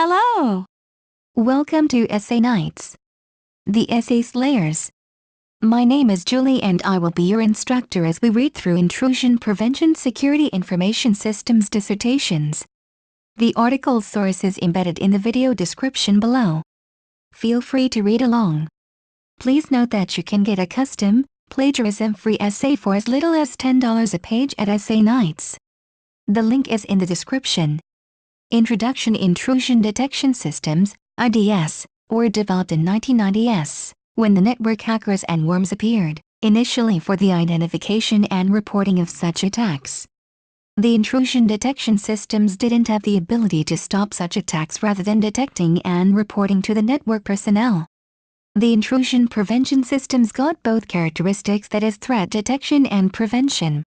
Hello! Welcome to Essay Nights, the Essay Slayers. My name is Julie and I will be your instructor as we read through Intrusion Prevention Security Information Systems dissertations. The article source is embedded in the video description below. Feel free to read along. Please note that you can get a custom, plagiarism-free essay for as little as $10 a page at Essay Nights. The link is in the description. Introduction Intrusion Detection Systems, IDS, were developed in 1990s, when the network hackers and worms appeared, initially for the identification and reporting of such attacks. The intrusion detection systems didn't have the ability to stop such attacks rather than detecting and reporting to the network personnel. The intrusion prevention systems got both characteristics, that is threat detection and prevention.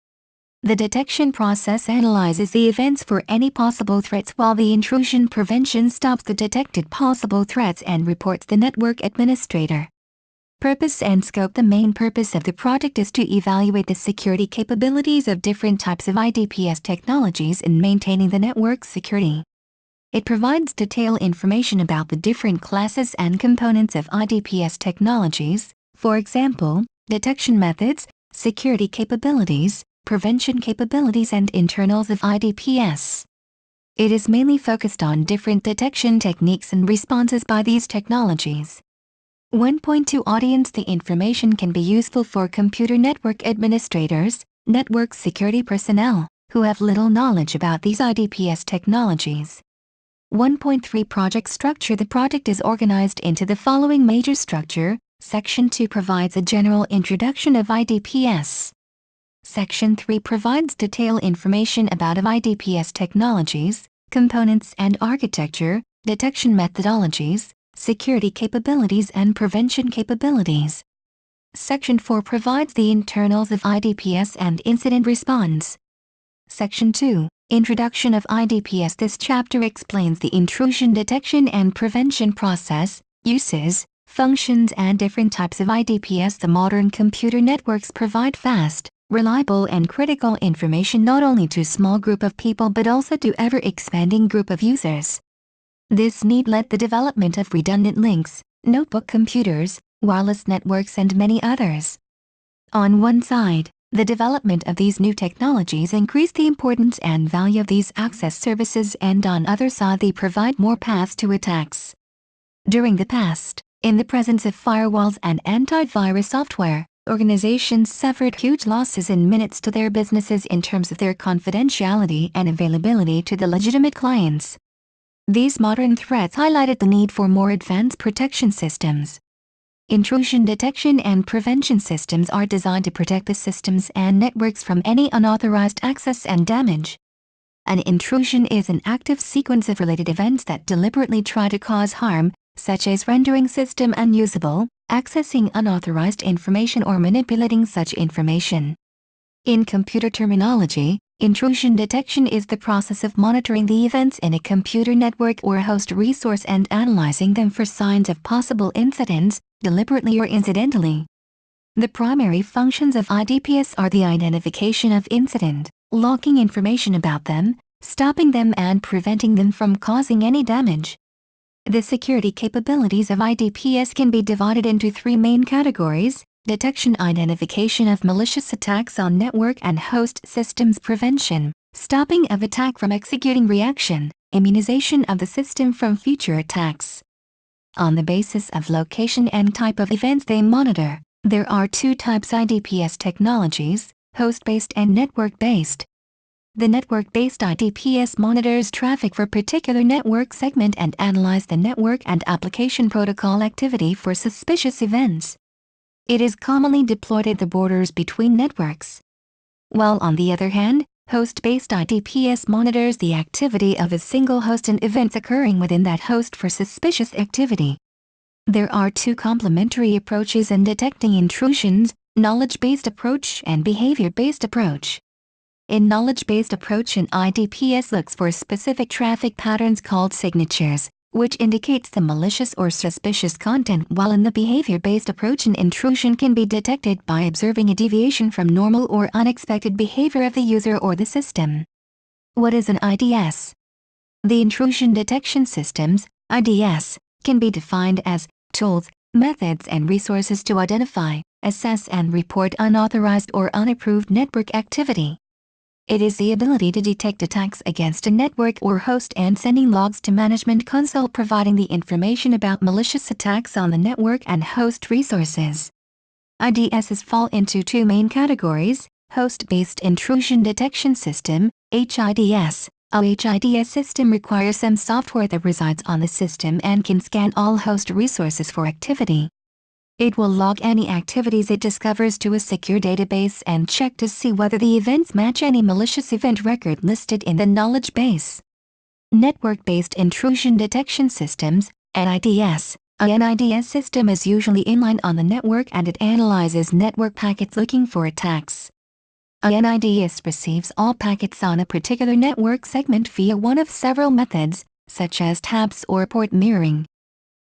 The detection process analyzes the events for any possible threats, while the intrusion prevention stops the detected possible threats and reports the network administrator. Purpose and scope. The main purpose of the project is to evaluate the security capabilities of different types of IDPS technologies in maintaining the network security. It provides detailed information about the different classes and components of IDPS technologies, for example, detection methods, security capabilities, prevention capabilities and internals of IDPS. It is mainly focused on different detection techniques and responses by these technologies. 1.2 Audience. The information can be useful for computer network administrators, network security personnel, who have little knowledge about these IDPS technologies. 1.3 Project Structure. The project is organized into the following major structure. Section 2 provides a general introduction of IDPS. Section 3 provides detailed information about IDPS technologies, components and architecture, detection methodologies, security capabilities and prevention capabilities. Section 4 provides the internals of IDPS and incident response. Section 2, Introduction of IDPS. This chapter explains the intrusion detection and prevention process, uses, functions and different types of IDPS. The modern computer networks provide fast, reliable and critical information not only to a small group of people but also to ever-expanding group of users. This need led the development of redundant links, notebook computers, wireless networks and many others. On one side, the development of these new technologies increased the importance and value of these access services, and on other side they provide more paths to attacks. During the past, in the presence of firewalls and antivirus software, organizations suffered huge losses in minutes to their businesses in terms of their confidentiality and availability to the legitimate clients. These modern threats highlighted the need for more advanced protection systems. Intrusion detection and prevention systems are designed to protect the systems and networks from any unauthorized access and damage. An intrusion is an active sequence of related events that deliberately try to cause harm, such as rendering system unusable, accessing unauthorized information or manipulating such information. In computer terminology, intrusion detection is the process of monitoring the events in a computer network or host resource and analyzing them for signs of possible incidents, deliberately or incidentally. The primary functions of IDPS are the identification of incident, logging information about them, stopping them and preventing them from causing any damage. The security capabilities of IDPS can be divided into three main categories: detection, identification of malicious attacks on network and host systems, prevention, stopping of attack from executing, reaction, immunization of the system from future attacks. On the basis of location and type of events they monitor, there are two types IDPS technologies: host-based and network-based. The network-based IDPS monitors traffic for particular network segment and analyzes the network and application protocol activity for suspicious events. It is commonly deployed at the borders between networks. While on the other hand, host-based IDPS monitors the activity of a single host and events occurring within that host for suspicious activity. There are two complementary approaches in detecting intrusions: knowledge-based approach and behavior-based approach. In knowledge-based approach, an IDPS looks for specific traffic patterns called signatures, which indicates the malicious or suspicious content, while in the behavior-based approach an intrusion can be detected by observing a deviation from normal or unexpected behavior of the user or the system. What is an IDS? The intrusion detection systems, IDS, can be defined as tools, methods and resources to identify, assess and report unauthorized or unapproved network activity. It is the ability to detect attacks against a network or host and sending logs to Management Console providing the information about malicious attacks on the network and host resources. IDSs fall into two main categories: host-based intrusion detection system, HIDS. A HIDS system requires some software that resides on the system and can scan all host resources for activity. It will log any activities it discovers to a secure database and check to see whether the events match any malicious event record listed in the knowledge base. Network-based intrusion detection systems, NIDS. A NIDS system is usually inline on the network and it analyzes network packets looking for attacks. A NIDS receives all packets on a particular network segment via one of several methods, such as taps or port mirroring.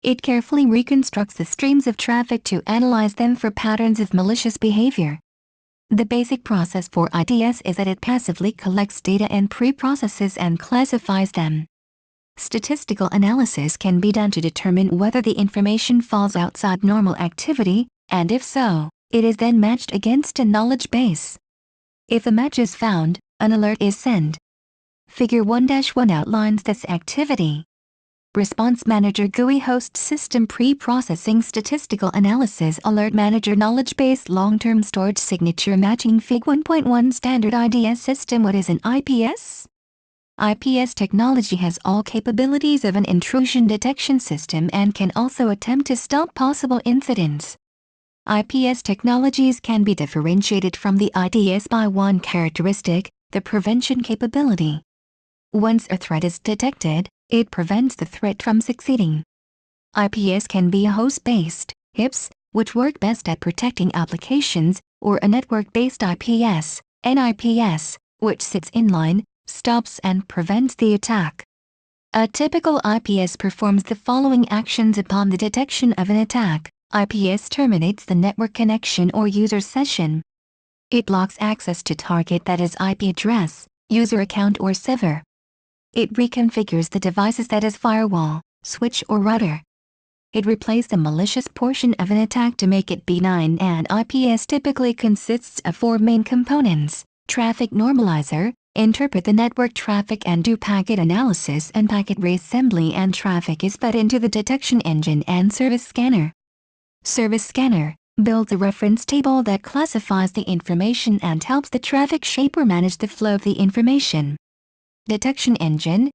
It carefully reconstructs the streams of traffic to analyze them for patterns of malicious behavior. The basic process for IDS is that it passively collects data and pre-processes and classifies them. Statistical analysis can be done to determine whether the information falls outside normal activity, and if so, it is then matched against a knowledge base. If a match is found, an alert is sent. Figure 1-1 outlines this activity. Response Manager GUI Host System Pre-Processing Statistical Analysis Alert Manager Knowledge Base Long-Term Storage Signature Matching Fig 1.1 Standard IDS System. What is an IPS? IPS technology has all capabilities of an intrusion detection system and can also attempt to stop possible incidents. IPS technologies can be differentiated from the IDS by one characteristic: the prevention capability. Once a threat is detected, it prevents the threat from succeeding. IPS can be a host-based, HIPS, which work best at protecting applications, or a network-based IPS, NIPS, which sits inline, stops and prevents the attack. A typical IPS performs the following actions upon the detection of an attack. IPS terminates the network connection or user session. It blocks access to target, that is IP address, user account or server. It reconfigures the devices, that is firewall, switch or router. It replaces the malicious portion of an attack to make it benign. And IPS typically consists of four main components: traffic normalizer, interpret the network traffic and do packet analysis and packet reassembly, and traffic is fed into the detection engine and service scanner. Service scanner builds a reference table that classifies the information and helps the traffic shaper manage the flow of the information. Detection engine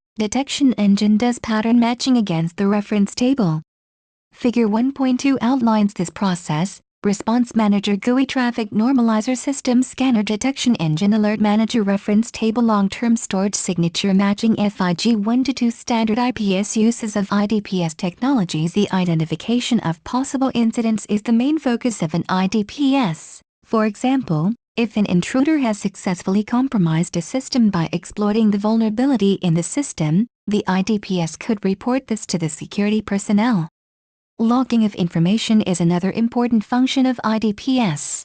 does pattern matching against the reference table. Figure 1.2 outlines this process. Response Manager GUI Traffic Normalizer System Scanner Detection Engine Alert Manager Reference Table Long-Term Storage Signature Matching FIG 1-2 Standard IPS Uses of IDPS Technologies. The identification of possible incidents is the main focus of an IDPS. For example, if an intruder has successfully compromised a system by exploiting the vulnerability in the system, the IDPS could report this to the security personnel. Logging of information is another important function of IDPS.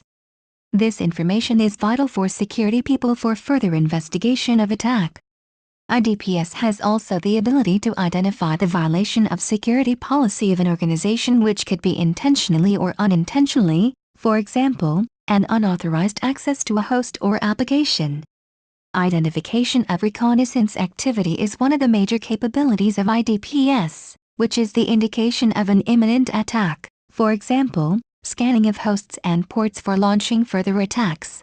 This information is vital for security people for further investigation of attack. IDPS has also the ability to identify the violation of security policy of an organization, which could be intentionally or unintentionally, for example, an unauthorized access to a host or application. Identification of reconnaissance activity is one of the major capabilities of IDPS, which is the indication of an imminent attack, for example, scanning of hosts and ports for launching further attacks.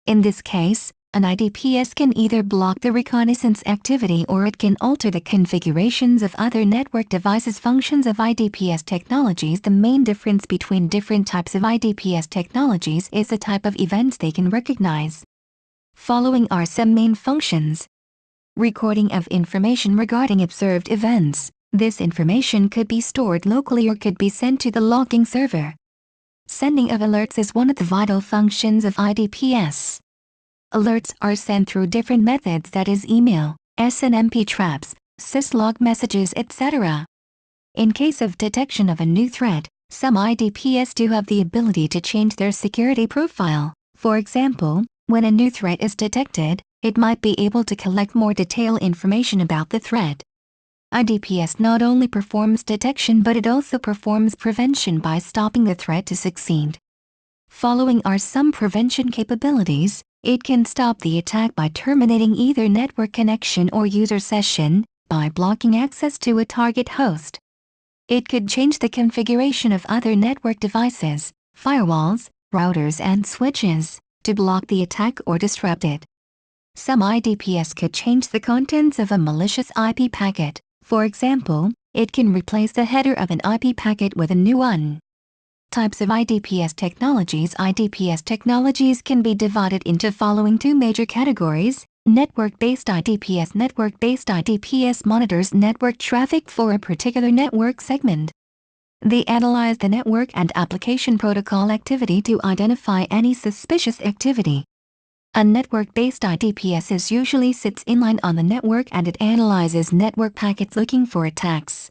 In this case, an IDPS can either block the reconnaissance activity or it can alter the configurations of other network devices. Functions of IDPS technologies. The main difference between different types of IDPS technologies is the type of events they can recognize. Following are some main functions. Recording of information regarding observed events. This information could be stored locally or could be sent to the logging server. Sending of alerts is one of the vital functions of IDPS. Alerts are sent through different methods, that is email, SNMP traps, syslog messages, etc. In case of detection of a new threat, some IDPS do have the ability to change their security profile. For example, when a new threat is detected, It might be able to collect more detailed information about the threat. IDPS not only performs detection but it also performs prevention by stopping the threat to succeed. Following are some prevention capabilities. It can stop the attack by terminating either network connection or user session, by blocking access to a target host. It could change the configuration of other network devices, firewalls, routers and switches, to block the attack or disrupt it. Some IDPS could change the contents of a malicious IP packet. For example, it can replace the header of an IP packet with a new one. Types of IDPS technologies. IDPS technologies can be divided into following two major categories: network-based IDPS. Network-based IDPS monitors network traffic for a particular network segment. They analyze the network and application protocol activity to identify any suspicious activity. A network-based IDPS usually sits inline on the network and it analyzes network packets looking for attacks.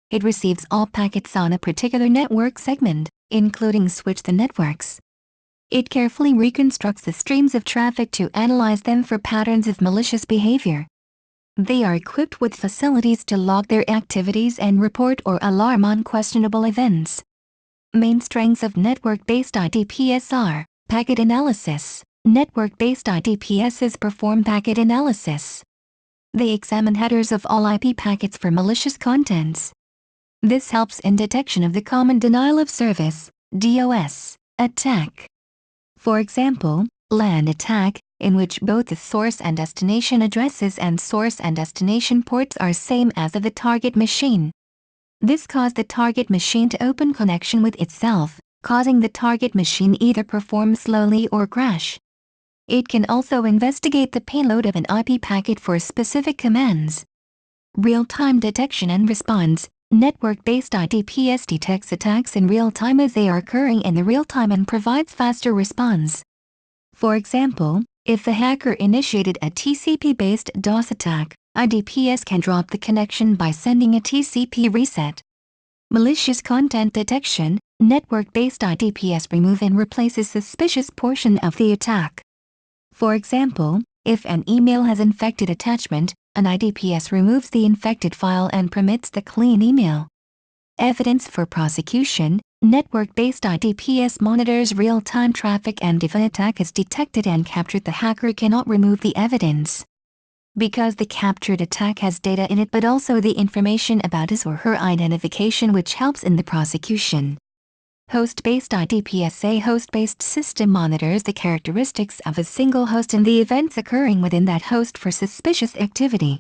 It receives all packets on a particular network segment, including switched networks. It carefully reconstructs the streams of traffic to analyze them for patterns of malicious behavior. They are equipped with facilities to log their activities and report or alarm on questionable events. Main strengths of network-based IDPS are packet analysis. Network-based IDPSs perform packet analysis. They examine headers of all IP packets for malicious contents. This helps in detection of the common denial of service (DOS) attack. For example, LAN attack, in which both the source and destination addresses and source and destination ports are same as of the target machine. This caused the target machine to open connection with itself, causing the target machine either perform slowly or crash. It can also investigate the payload of an IP packet for specific commands. Real-time detection and response. Network-based IDPS detects attacks in real time as they are occurring in the real time and provides faster response. For example, if the hacker initiated a TCP-based DOS attack, IDPS can drop the connection by sending a TCP reset. Malicious content detection. Network-based IDPS remove and replaces suspicious portion of the attack. For example, if an email has infected attachment, an IDPS removes the infected file and permits the clean email. Evidence for prosecution. Network-based IDPS monitors real-time traffic and if an attack is detected and captured, the hacker cannot remove the evidence. Because the captured attack has data in it but also the information about his or her identification, which helps in the prosecution. Host-based IDPS. A host-based system monitors the characteristics of a single host and the events occurring within that host for suspicious activity.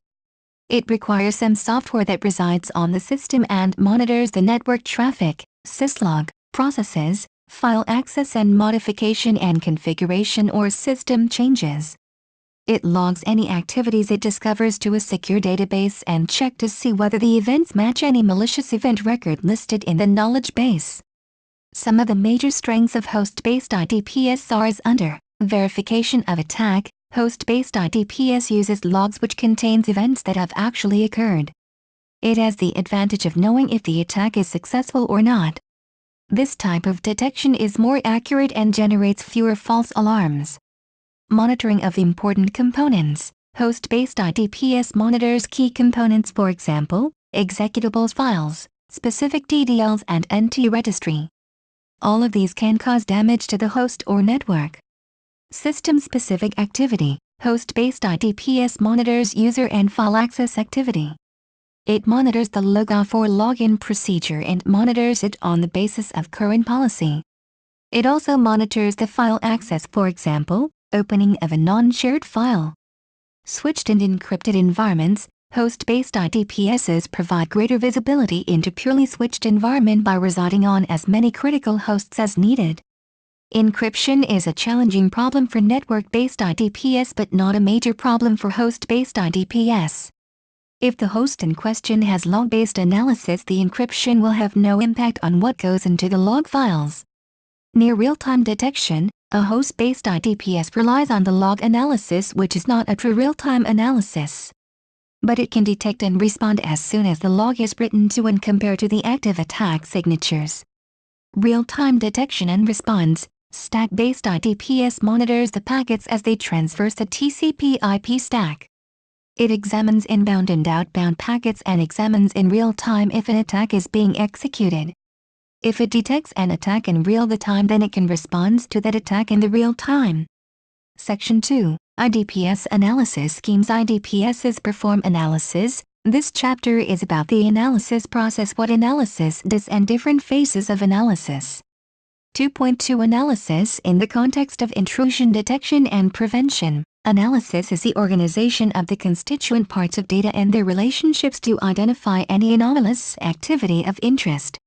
It requires some software that resides on the system and monitors the network traffic, syslog, processes, file access and modification and configuration or system changes. It logs any activities it discovers to a secure database and checks to see whether the events match any malicious event record listed in the knowledge base. Some of the major strengths of host-based IDPS are as under: verification of attack. Host-based IDPS uses logs which contains events that have actually occurred. It has the advantage of knowing if the attack is successful or not. This type of detection is more accurate and generates fewer false alarms. Monitoring of important components. Host-based IDPS monitors key components, for example, executables files, specific DDLs and NT registry. All of these can cause damage to the host or network. System-specific activity. Host-based IDPS monitors user and file access activity. It monitors the logoff or login procedure and monitors it on the basis of current policy. It also monitors the file access, for example, opening of a non-shared file. Switched and encrypted environments. Host-based IDPSs provide greater visibility into purely switched environment by residing on as many critical hosts as needed. Encryption is a challenging problem for network-based IDPS but not a major problem for host-based IDPS. If the host in question has log-based analysis, the encryption will have no impact on what goes into the log files. Near real-time detection. A host-based IDPS relies on the log analysis, which is not a true real-time analysis. But it can detect and respond as soon as the log is written to and compare to the active attack signatures. Real-time detection and response. Stack-based IDPS monitors the packets as they traverse the TCP/IP stack. It examines inbound and outbound packets and examines in real time if an attack is being executed. If it detects an attack in real time, then it can respond to that attack in the real time. Section 2. IDPS Analysis Schemes. IDPSs perform analysis. This chapter is about the analysis process, what analysis does, and different phases of analysis. 2.2 Analysis in the context of intrusion detection and prevention. Analysis is the organization of the constituent parts of data and their relationships to identify any anomalous activity of interest.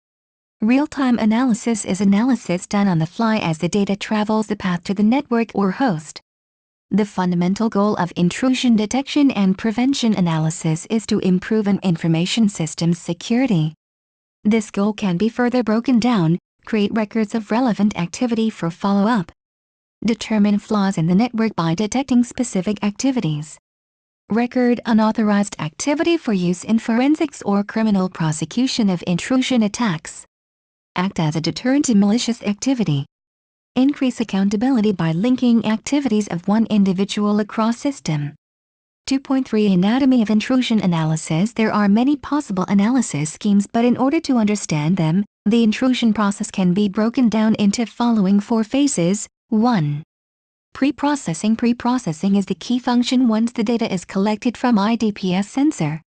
Real-time analysis is analysis done on the fly as the data travels the path to the network or host. The fundamental goal of intrusion detection and prevention analysis is to improve an information system's security. This goal can be further broken down: create records of relevant activity for follow-up, determine flaws in the network by detecting specific activities, record unauthorized activity for use in forensics or criminal prosecution of intrusion attacks, act as a deterrent to malicious activity, increase accountability by linking activities of one individual across system. 2.3 Anatomy of intrusion analysis. There are many possible analysis schemes, but in order to understand them, the intrusion process can be broken down into following 4 phases. 1. Pre-processing. Pre-processing is the key function once the data is collected from IDPS sensor.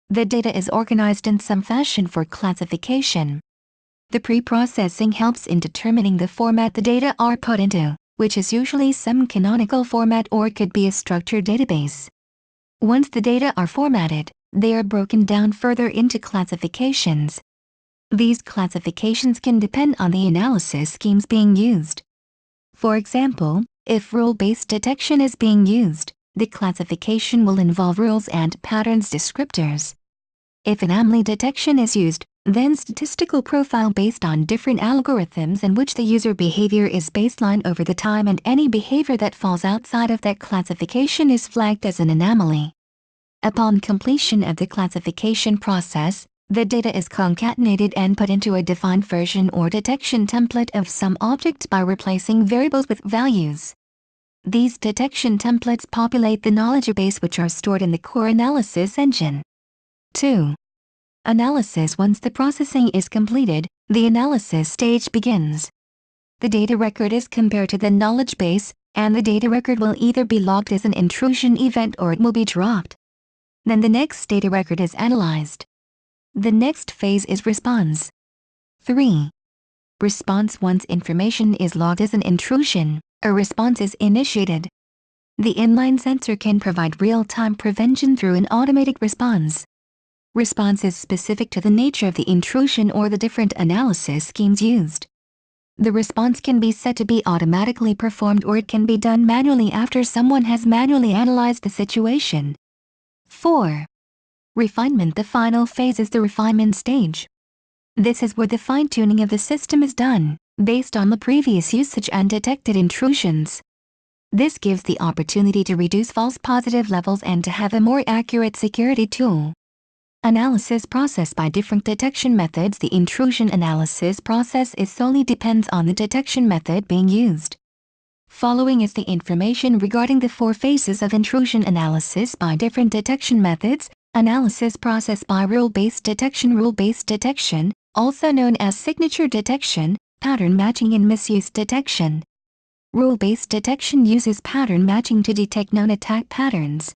The data is organized in some fashion for classification. The pre-processing helps in determining the format the data are put into, which is usually some canonical format or could be a structured database. Once the data are formatted, they are broken down further into classifications. These classifications can depend on the analysis schemes being used. For example, if rule-based detection is being used, the classification will involve rules and patterns descriptors. If anomaly detection is used, then statistical profile based on different algorithms in which the user behavior is baseline over the time, and any behavior that falls outside of that classification is flagged as an anomaly. Upon completion of the classification process, the data is concatenated and put into a defined version or detection template of some object by replacing variables with values. These detection templates populate the knowledge base, which are stored in the core analysis engine. 2. Analysis. Once the processing is completed, the analysis stage begins. The data record is compared to the knowledge base, and the data record will either be logged as an intrusion event or it will be dropped. Then the next data record is analyzed. The next phase is response. 3. Response. Once information is logged as an intrusion, a response is initiated. The inline sensor can provide real-time prevention through an automatic response. Response is specific to the nature of the intrusion or the different analysis schemes used. The response can be set to be automatically performed, or it can be done manually after someone has manually analyzed the situation. 4. Refinement. The final phase is the refinement stage. This is where the fine-tuning of the system is done, based on the previous usage and detected intrusions. This gives the opportunity to reduce false positive levels and to have a more accurate security tool. Analysis process by different detection methods. The intrusion analysis process solely depends on the detection method being used. Following is the information regarding the 4 phases of intrusion analysis by different detection methods. Analysis process by rule-based detection. Rule-based detection, also known as signature detection, pattern matching, and misuse detection. Rule-based detection uses pattern matching to detect known attack patterns.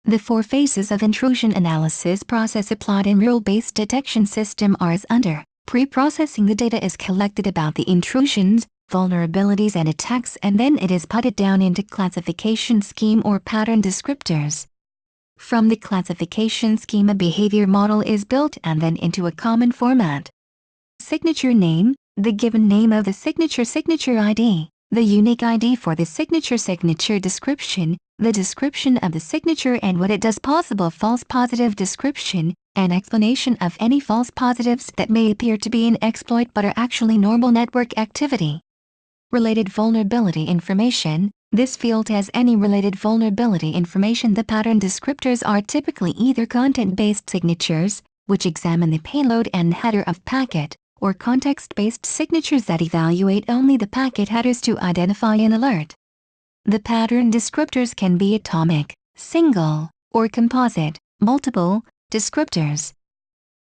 The 4 phases of intrusion analysis process applied in rule-based detection system are as under. Pre-processing. The data is collected about the intrusions, vulnerabilities, and attacks, and then it is put down into classification scheme or pattern descriptors. From the classification scheme, a behavior model is built and then into a common format. Signature name, the given name of the signature, signature ID, the unique ID for the signature, signature description, the description of the signature and what it does, possible false positive description, an explanation of any false positives that may appear to be an exploit but are actually normal network activity. Related vulnerability information. This field has any related vulnerability information. The pattern descriptors are typically either content-based signatures, which examine the payload and header of packet, or context-based signatures that evaluate only the packet headers to identify an alert. The pattern descriptors can be atomic, single, or composite, multiple, descriptors.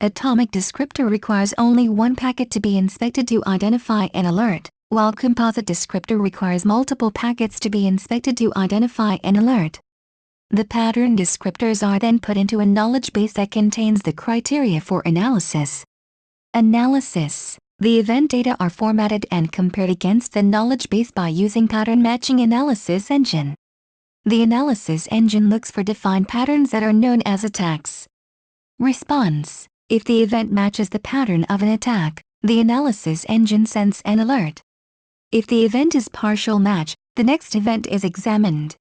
Atomic descriptor requires only one packet to be inspected to identify an alert, while composite descriptor requires multiple packets to be inspected to identify an alert. The pattern descriptors are then put into a knowledge base that contains the criteria for analysis. Analysis. The event data are formatted and compared against the knowledge base by using pattern matching analysis engine. The analysis engine looks for defined patterns that are known as attacks. Response. If the event matches the pattern of an attack, the analysis engine sends an alert. If the event is partial match, the next event is examined.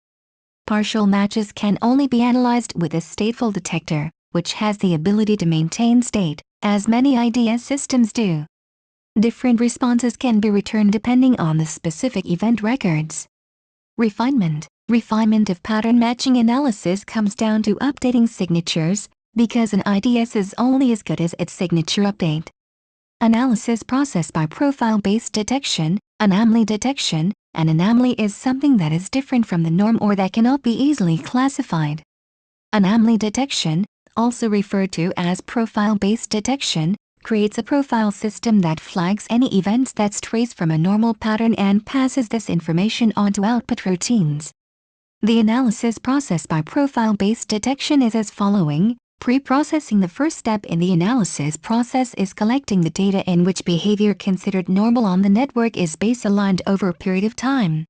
Partial matches can only be analyzed with a stateful detector, which has the ability to maintain state, as many IDS systems do. Different responses can be returned depending on the specific event records. Refinement. Refinement of pattern matching analysis comes down to updating signatures, because an IDS is only as good as its signature update. Analysis process by profile-based detection. Anomaly detection. An anomaly is something that is different from the norm or that cannot be easily classified. Anomaly detection, also referred to as profile-based detection, creates a profile system that flags any events that strays from a normal pattern and passes this information on to output routines. The analysis process by profile-based detection is as following. Pre-processing. The first step in the analysis process is collecting the data in which behavior considered normal on the network is base-aligned over a period of time.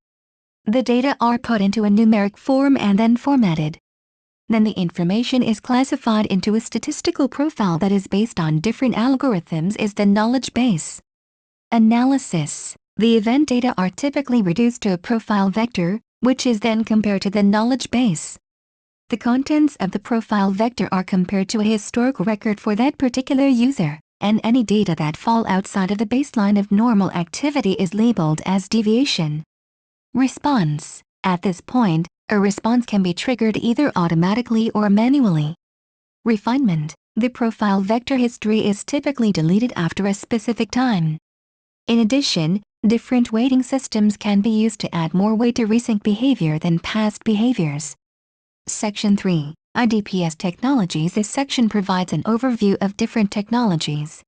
The data are put into a numeric form and then formatted. Then the information is classified into a statistical profile that is based on different algorithms is the knowledge base. Analysis. The event data are typically reduced to a profile vector, which is then compared to the knowledge base. The contents of the profile vector are compared to a historical record for that particular user, and any data that fall outside of the baseline of normal activity is labeled as deviation. Response. At this point, a response can be triggered either automatically or manually. Refinement. The profile vector history is typically deleted after a specific time. In addition, different weighting systems can be used to add more weight to recent behavior than past behaviors. Section 3. IDPS Technologies. This section provides an overview of different technologies.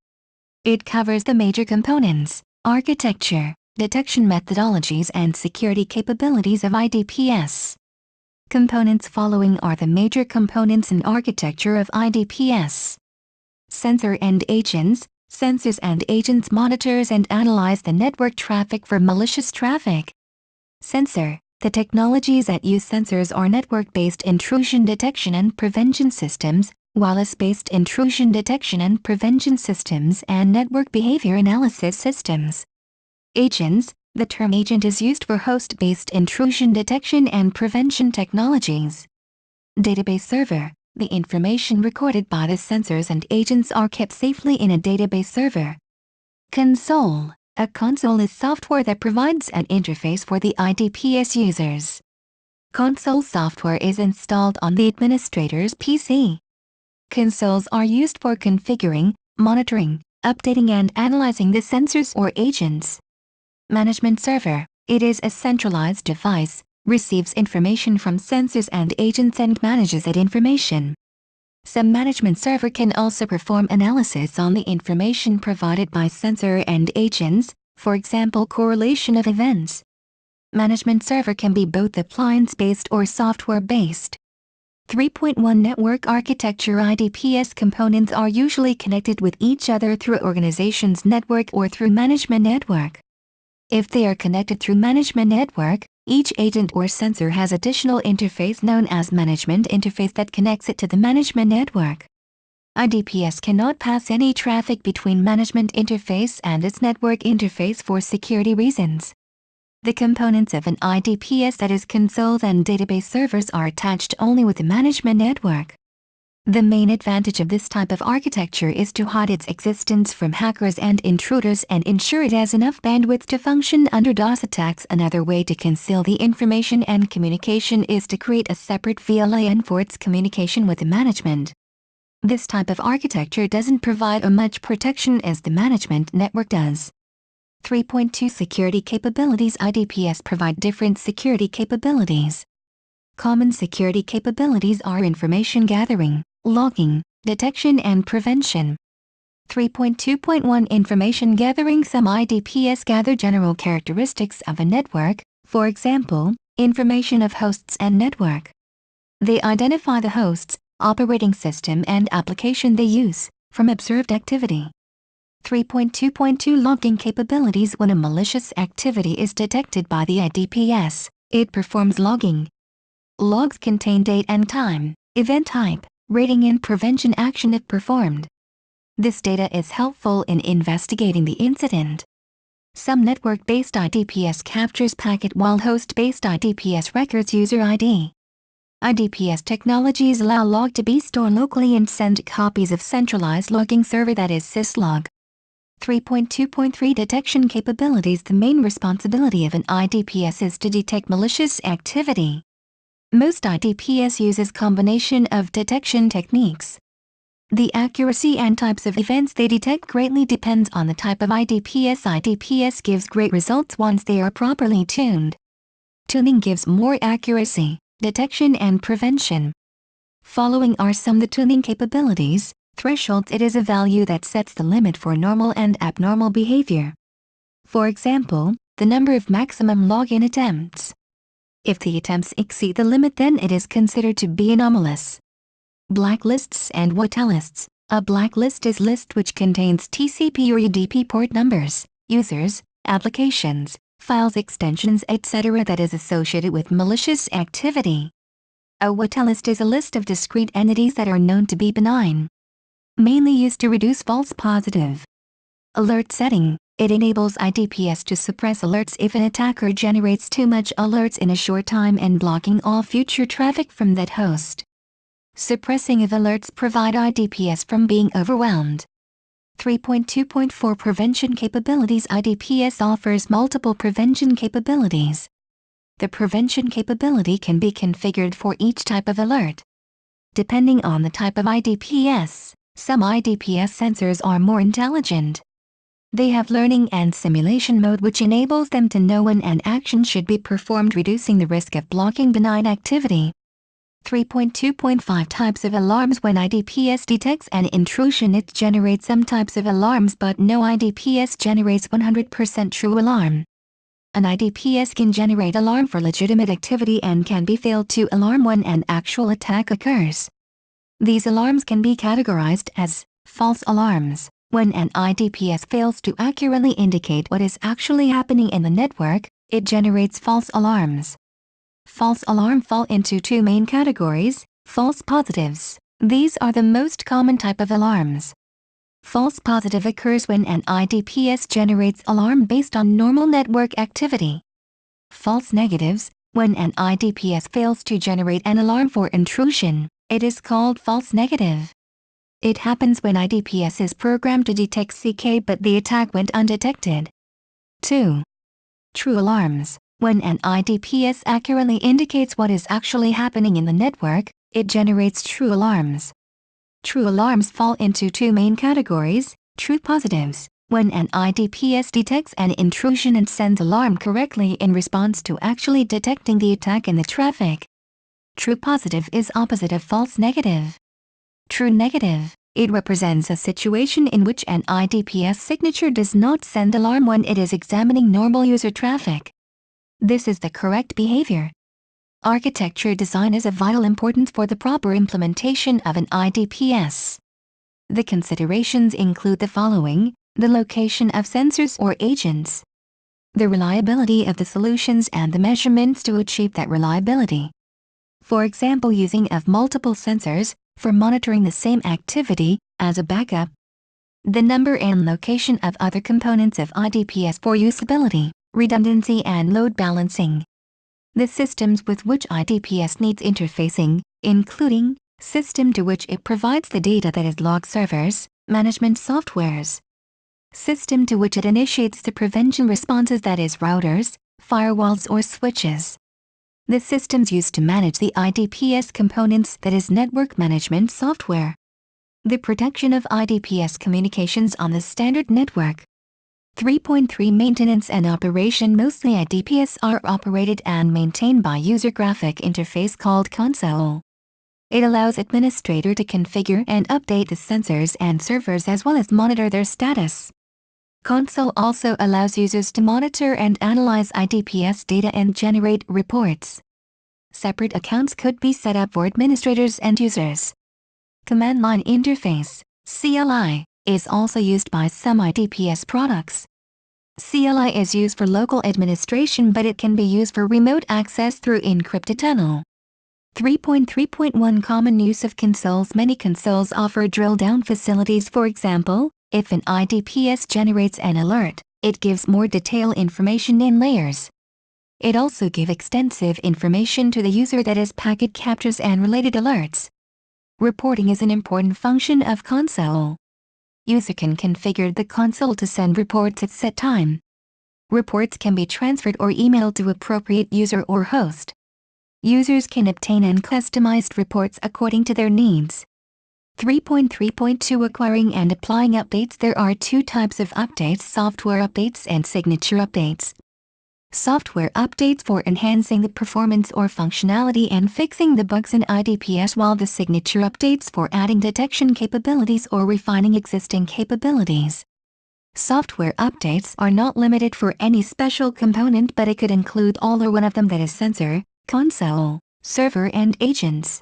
It covers the major components, architecture, detection methodologies and security capabilities of IDPS. Components. Following are the major components and architecture of IDPS. Sensor and agents. Sensors and agents monitors and analyze the network traffic for malicious traffic. Sensor. The technologies that use sensors are network-based intrusion detection and prevention systems, wireless-based intrusion detection and prevention systems and network behavior analysis systems. Agents. The term agent is used for host-based intrusion detection and prevention technologies. Database server. The information recorded by the sensors and agents are kept safely in a database server. Console. A console is software that provides an interface for the IDPS users. Console software is installed on the administrator's PC. Consoles are used for configuring, monitoring, updating and analyzing the sensors or agents. Management server. It is a centralized device, receives information from sensors and agents and manages that information. Some management server can also perform analysis on the information provided by sensor and agents, for example correlation of events. Management server can be both appliance-based or software-based. 3.1 Network architecture. IDPS components are usually connected with each other through organization's network or through management network. If they are connected through management network, each agent or sensor has additional interface known as management interface that connects it to the management network. IDPS cannot pass any traffic between management interface and its network interface for security reasons. The components of an IDPS, that is consoles and database servers, are attached only with the management network. The main advantage of this type of architecture is to hide its existence from hackers and intruders and ensure it has enough bandwidth to function under DOS attacks. Another way to conceal the information and communication is to create a separate VLAN for its communication with the management. This type of architecture doesn't provide as much protection as the management network does. 3.2 Security capabilities. IDPs provide different security capabilities. Common security capabilities are information gathering, logging, detection and prevention. 3.2.1 Information gathering. Some IDPs gather general characteristics of a network, for example, information of hosts and network. They identify the hosts, operating system and application they use, from observed activity. 3.2.2 Logging capabilities. When a malicious activity is detected by the IDPs, it performs logging. Logs contain date and time, event type, rating and prevention action if performed. This data is helpful in investigating the incident. Some network-based IDPs captures packet while host-based IDPs records user ID. IDPs technologies allow log to be stored locally and send copies of centralized logging server, that is syslog. 3.2.3 Detection capabilities. The main responsibility of an IDPs is to detect malicious activity. Most IDPs uses combination of detection techniques. The accuracy and types of events they detect greatly depends on the type of IDPs. IDPs gives great results once they are properly tuned. Tuning gives more accuracy, detection and prevention. Following are some of the tuning capabilities. Thresholds. It is a value that sets the limit for normal and abnormal behavior. For example, the number of maximum login attempts. If the attempts exceed the limit, then it is considered to be anomalous. Blacklists and whitelists. A blacklist is a list which contains TCP or UDP port numbers, users, applications, files, extensions, etc. that is associated with malicious activity. A whitelist is a list of discrete entities that are known to be benign. Mainly used to reduce false positive. Alert setting. It enables IDPs to suppress alerts if an attacker generates too much alerts in a short time and blocking all future traffic from that host. Suppressing of alerts provide IDPs from being overwhelmed. 3.2.4 Prevention capabilities. IDPs offers multiple prevention capabilities. The prevention capability can be configured for each type of alert. Depending on the type of IDPs, some IDPs sensors are more intelligent. They have learning and simulation mode, which enables them to know when an action should be performed, reducing the risk of blocking benign activity. 3.2.5 Types of alarms. When IDPs detects an intrusion, it generates some types of alarms, but no IDPs generates 100% true alarm. An IDPs can generate alarm for legitimate activity and can be failed to alarm when an actual attack occurs. These alarms can be categorized as false alarms. When an IDPs fails to accurately indicate what is actually happening in the network, it generates false alarms. False alarms fall into two main categories: false positives. These are the most common type of alarms. False positive occurs when an IDPs generates alarm based on normal network activity. False negatives. When an IDPs fails to generate an alarm for intrusion, it is called false negative. It happens when IDPs is programmed to detect CK but the attack went undetected. 2. True alarms. When an IDPs accurately indicates what is actually happening in the network, it generates true alarms. True alarms fall into two main categories: true positives. When an IDPs detects an intrusion and sends alarm correctly in response to actually detecting the attack in the traffic. True positive is opposite of false negative. True negative. It represents a situation in which an IDPs signature does not send alarm when it is examining normal user traffic. This is the correct behavior. Architecture design is of vital importance for the proper implementation of an IDPs. The considerations include the following: the location of sensors or agents, the reliability of the solutions and the measurements to achieve that reliability. For example, using of multiple sensors for monitoring the same activity as a backup. The number and location of other components of IDPs for usability, redundancy and load balancing. The systems with which IDPs needs interfacing, including system to which it provides the data, that is log servers, management softwares. System to which it initiates the prevention responses, that is routers, firewalls or switches. The systems used to manage the IDPs components, that is network management software. The protection of IDPS communications on the standard network. 3.3 Maintenance and operation. Mostly IDPS are operated and maintained by user graphic interface called console. It allows administrator to configure and update the sensors and servers as well as monitor their status. Console also allows users to monitor and analyze IDPS data and generate reports. Separate accounts could be set up for administrators and users. Command Line Interface, CLI, is also used by some IDPS products. CLI is used for local administration, but it can be used for remote access through encrypted tunnel. 3.3.1 Common use of consoles. Many consoles offer drill-down facilities. For example, if an IDPS generates an alert, it gives more detailed information in layers. It also gives extensive information to the user, that is packet captures and related alerts. Reporting is an important function of console. User can configure the console to send reports at set time. Reports can be transferred or emailed to appropriate user or host. Users can obtain and customized reports according to their needs. 3.3.2 Acquiring and applying updates. There are two types of updates: software updates and signature updates. Software updates for enhancing the performance or functionality and fixing the bugs in IDPS, while the signature updates for adding detection capabilities or refining existing capabilities. Software updates are not limited for any special component, but it could include all or one of them, that is sensor, console, server and agents.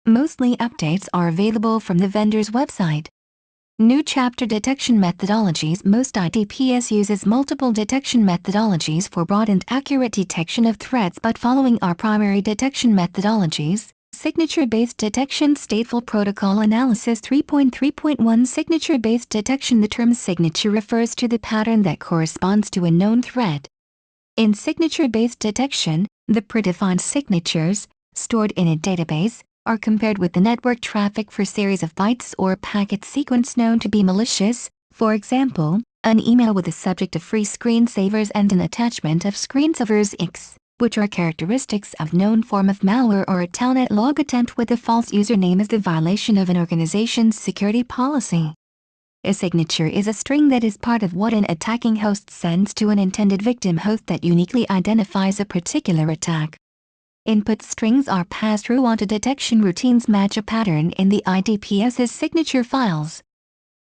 Mostly updates are available from the vendor's website. New chapter detection methodologies. Most IDPS uses multiple detection methodologies for broad and accurate detection of threats, but following our primary detection methodologies: signature-based detection, stateful protocol analysis. 3.3.1 Signature-based detection. The term signature refers to the pattern that corresponds to a known threat. In signature-based detection, the predefined signatures, stored in a database, are compared with the network traffic for series of bytes or packet sequence known to be malicious. For example, an email with a subject of free screensavers and an attachment of screensavers X, which are characteristics of known form of malware, or a telnet log attempt with a false username is the violation of an organization's security policy. A signature is a string that is part of what an attacking host sends to an intended victim host that uniquely identifies a particular attack. Input strings are passed through onto detection routines match a pattern in the IDPS's signature files.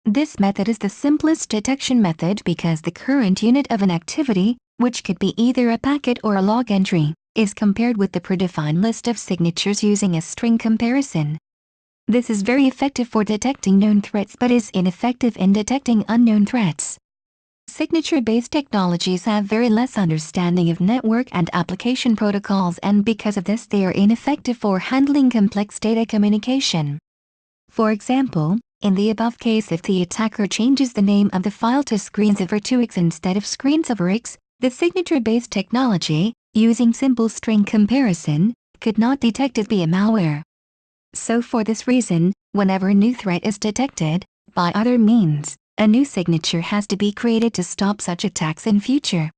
This method is the simplest detection method because the current unit of an activity, which could be either a packet or a log entry, is compared with the predefined list of signatures using a string comparison. This is very effective for detecting known threats but is ineffective in detecting unknown threats. Signature-based technologies have very less understanding of network and application protocols, and because of this they are ineffective for handling complex data communication. For example, in the above case, if the attacker changes the name of the file to screensaver2x instead of screensaverx, the signature-based technology, using simple string comparison, could not detect it be a malware. So for this reason, whenever a new threat is detected, by other means, a new signature has to be created to stop such attacks in future.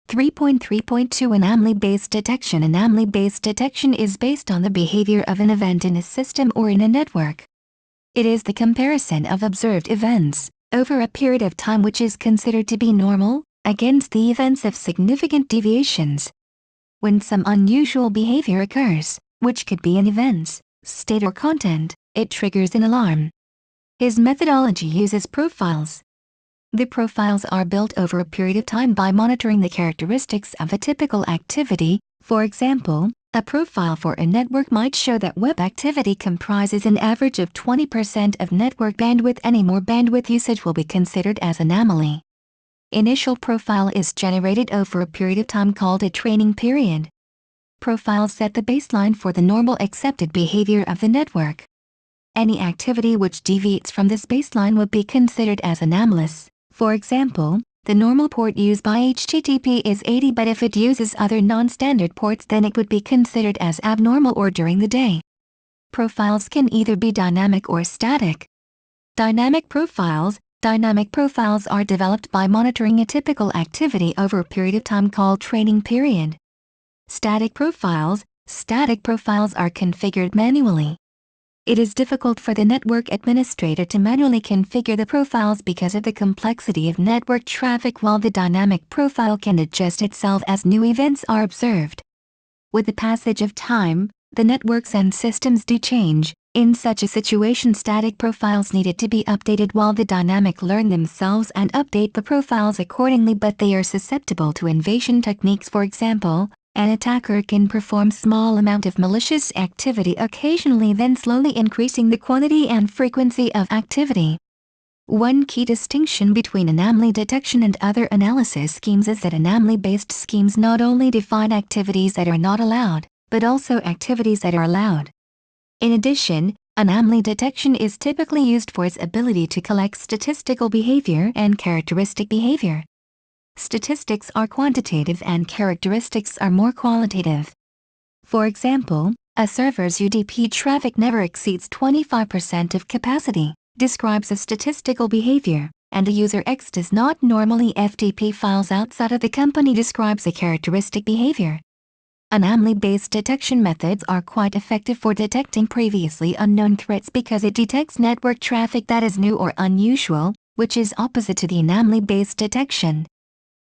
3.3.2 Anomaly-based detection. Anomaly-based detection is based on the behavior of an event in a system or in a network. It is the comparison of observed events, over a period of time which is considered to be normal, against the events of significant deviations. When some unusual behavior occurs, which could be an event's state or content, it triggers an alarm. His methodology uses profiles. The profiles are built over a period of time by monitoring the characteristics of a typical activity. For example, a profile for a network might show that web activity comprises an average of 20% of network bandwidth. Any more bandwidth usage will be considered as anomaly. Initial profile is generated over a period of time called a training period. Profiles set the baseline for the normal accepted behavior of the network. Any activity which deviates from this baseline would be considered as anomalous. For example, the normal port used by HTTP is 80, but if it uses other non-standard ports then it would be considered as abnormal or during the day. Profiles can either be dynamic or static. Dynamic profiles are developed by monitoring a typical activity over a period of time called training period. Static profiles are configured manually. It is difficult for the network administrator to manually configure the profiles because of the complexity of network traffic, while the dynamic profile can adjust itself as new events are observed. With the passage of time, the networks and systems do change. In such a situation, static profiles needed to be updated while the dynamic learn themselves and update the profiles accordingly, but they are susceptible to invasion techniques. For example, an attacker can perform small amount of malicious activity occasionally, then slowly increasing the quantity and frequency of activity. One key distinction between anomaly detection and other analysis schemes is that anomaly-based schemes not only define activities that are not allowed, but also activities that are allowed. In addition, anomaly detection is typically used for its ability to collect statistical behavior and characteristic behavior. Statistics are quantitative and characteristics are more qualitative. For example, a server's UDP traffic never exceeds 25% of capacity, describes a statistical behavior, and a user X does not normally FTP files outside of the company, describes a characteristic behavior. Anomaly-based detection methods are quite effective for detecting previously unknown threats because it detects network traffic that is new or unusual, which is opposite to the anomaly-based detection.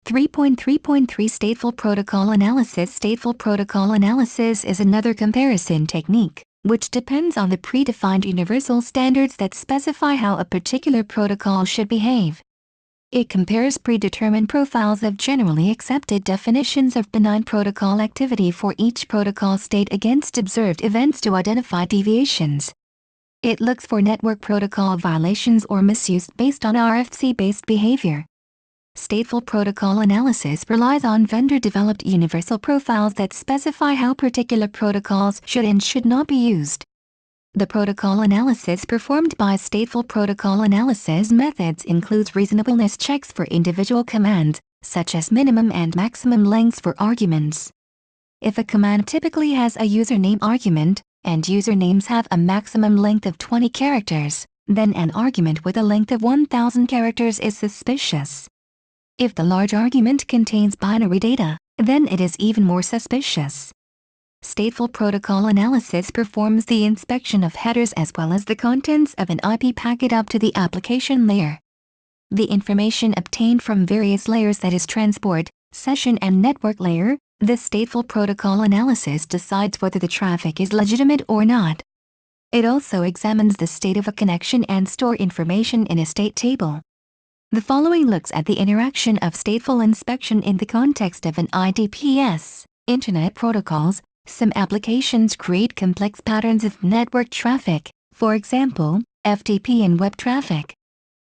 3.3.3 Stateful Protocol Analysis. Stateful protocol analysis is another comparison technique, which depends on the predefined universal standards that specify how a particular protocol should behave. It compares predetermined profiles of generally accepted definitions of benign protocol activity for each protocol state against observed events to identify deviations. It looks for network protocol violations or misuse based on RFC-based behavior. Stateful protocol analysis relies on vendor-developed universal profiles that specify how particular protocols should and should not be used. The protocol analysis performed by stateful protocol analysis methods includes reasonableness checks for individual commands, such as minimum and maximum lengths for arguments. If a command typically has a username argument, and usernames have a maximum length of 20 characters, then an argument with a length of 1000 characters is suspicious. If the large argument contains binary data, then it is even more suspicious. Stateful protocol analysis performs the inspection of headers as well as the contents of an IP packet up to the application layer. The information obtained from various layers, that is transport, session and network layer, the stateful protocol analysis decides whether the traffic is legitimate or not. It also examines the state of a connection and store information in a state table. The following looks at the interaction of stateful inspection in the context of an IDPS, Internet protocols. Some applications create complex patterns of network traffic, for example, FTP and web traffic.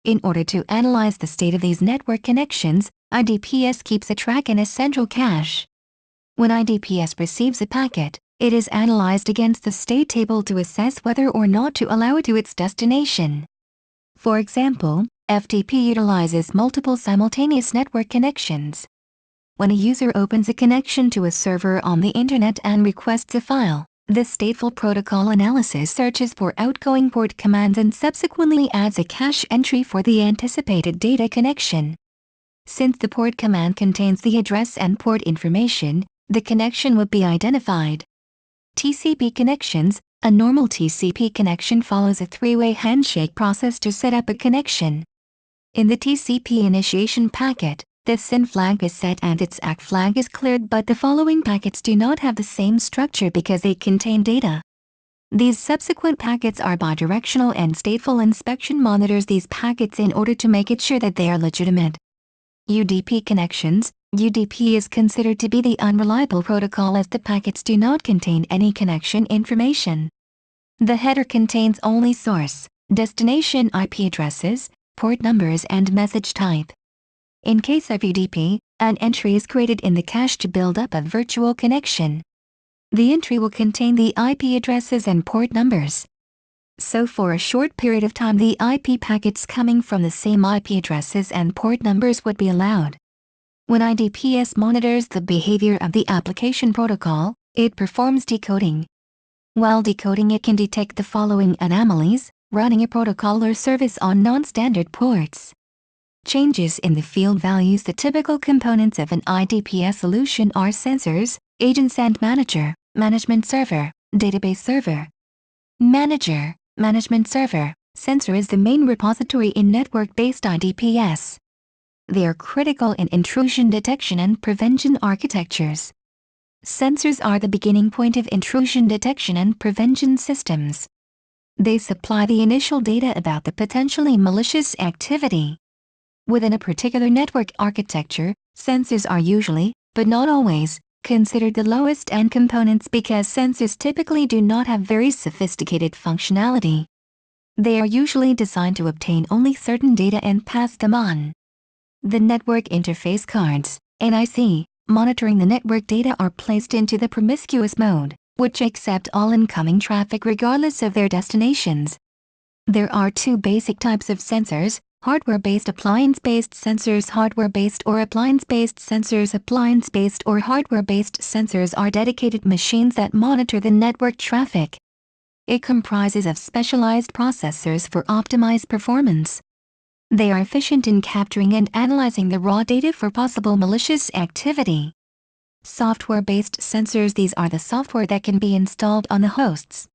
In order to analyze the state of these network connections, IDPS keeps a track in a central cache. When IDPS receives a packet, it is analyzed against the state table to assess whether or not to allow it to its destination. For example, FTP utilizes multiple simultaneous network connections. When a user opens a connection to a server on the internet and requests a file, the stateful protocol analysis searches for outgoing port commands and subsequently adds a cache entry for the anticipated data connection. Since the port command contains the address and port information, the connection would be identified. TCP connections. A normal TCP connection follows a three-way handshake process to set up a connection. In the TCP initiation packet, the SYN flag is set and its ACK flag is cleared, but the following packets do not have the same structure because they contain data. These subsequent packets are bidirectional and stateful inspection monitors these packets in order to make it sure that they are legitimate. UDP connections. UDP is considered to be the unreliable protocol as the packets do not contain any connection information. The header contains only source, destination IP addresses, port numbers and message type. In case of UDP, an entry is created in the cache to build up a virtual connection. The entry will contain the IP addresses and port numbers. So for a short period of time the IP packets coming from the same IP addresses and port numbers would be allowed. When IDPS monitors the behavior of the application protocol, it performs decoding. While decoding, it can detect the following anomalies: running a protocol or service on non-standard ports. Changes in the field values. The typical components of an IDPS solution are sensors, agents and manager, management server, database server. Manager, management server, sensor is the main repository in network-based IDPs. They are critical in intrusion detection and prevention architectures. Sensors are the beginning point of intrusion detection and prevention systems. They supply the initial data about the potentially malicious activity. Within a particular network architecture, sensors are usually, but not always, considered the lowest end components because sensors typically do not have very sophisticated functionality. They are usually designed to obtain only certain data and pass them on. The network interface cards, NIC, monitoring the network data are placed into the promiscuous mode, which accept all incoming traffic regardless of their destinations. There are two basic types of sensors: hardware-based, appliance-based sensors. Hardware-based or appliance-based sensors. Appliance-based or hardware-based sensors are dedicated machines that monitor the network traffic. It comprises of specialized processors for optimized performance. They are efficient in capturing and analyzing the raw data for possible malicious activity. Software-based sensors. These are the software that can be installed on the hosts.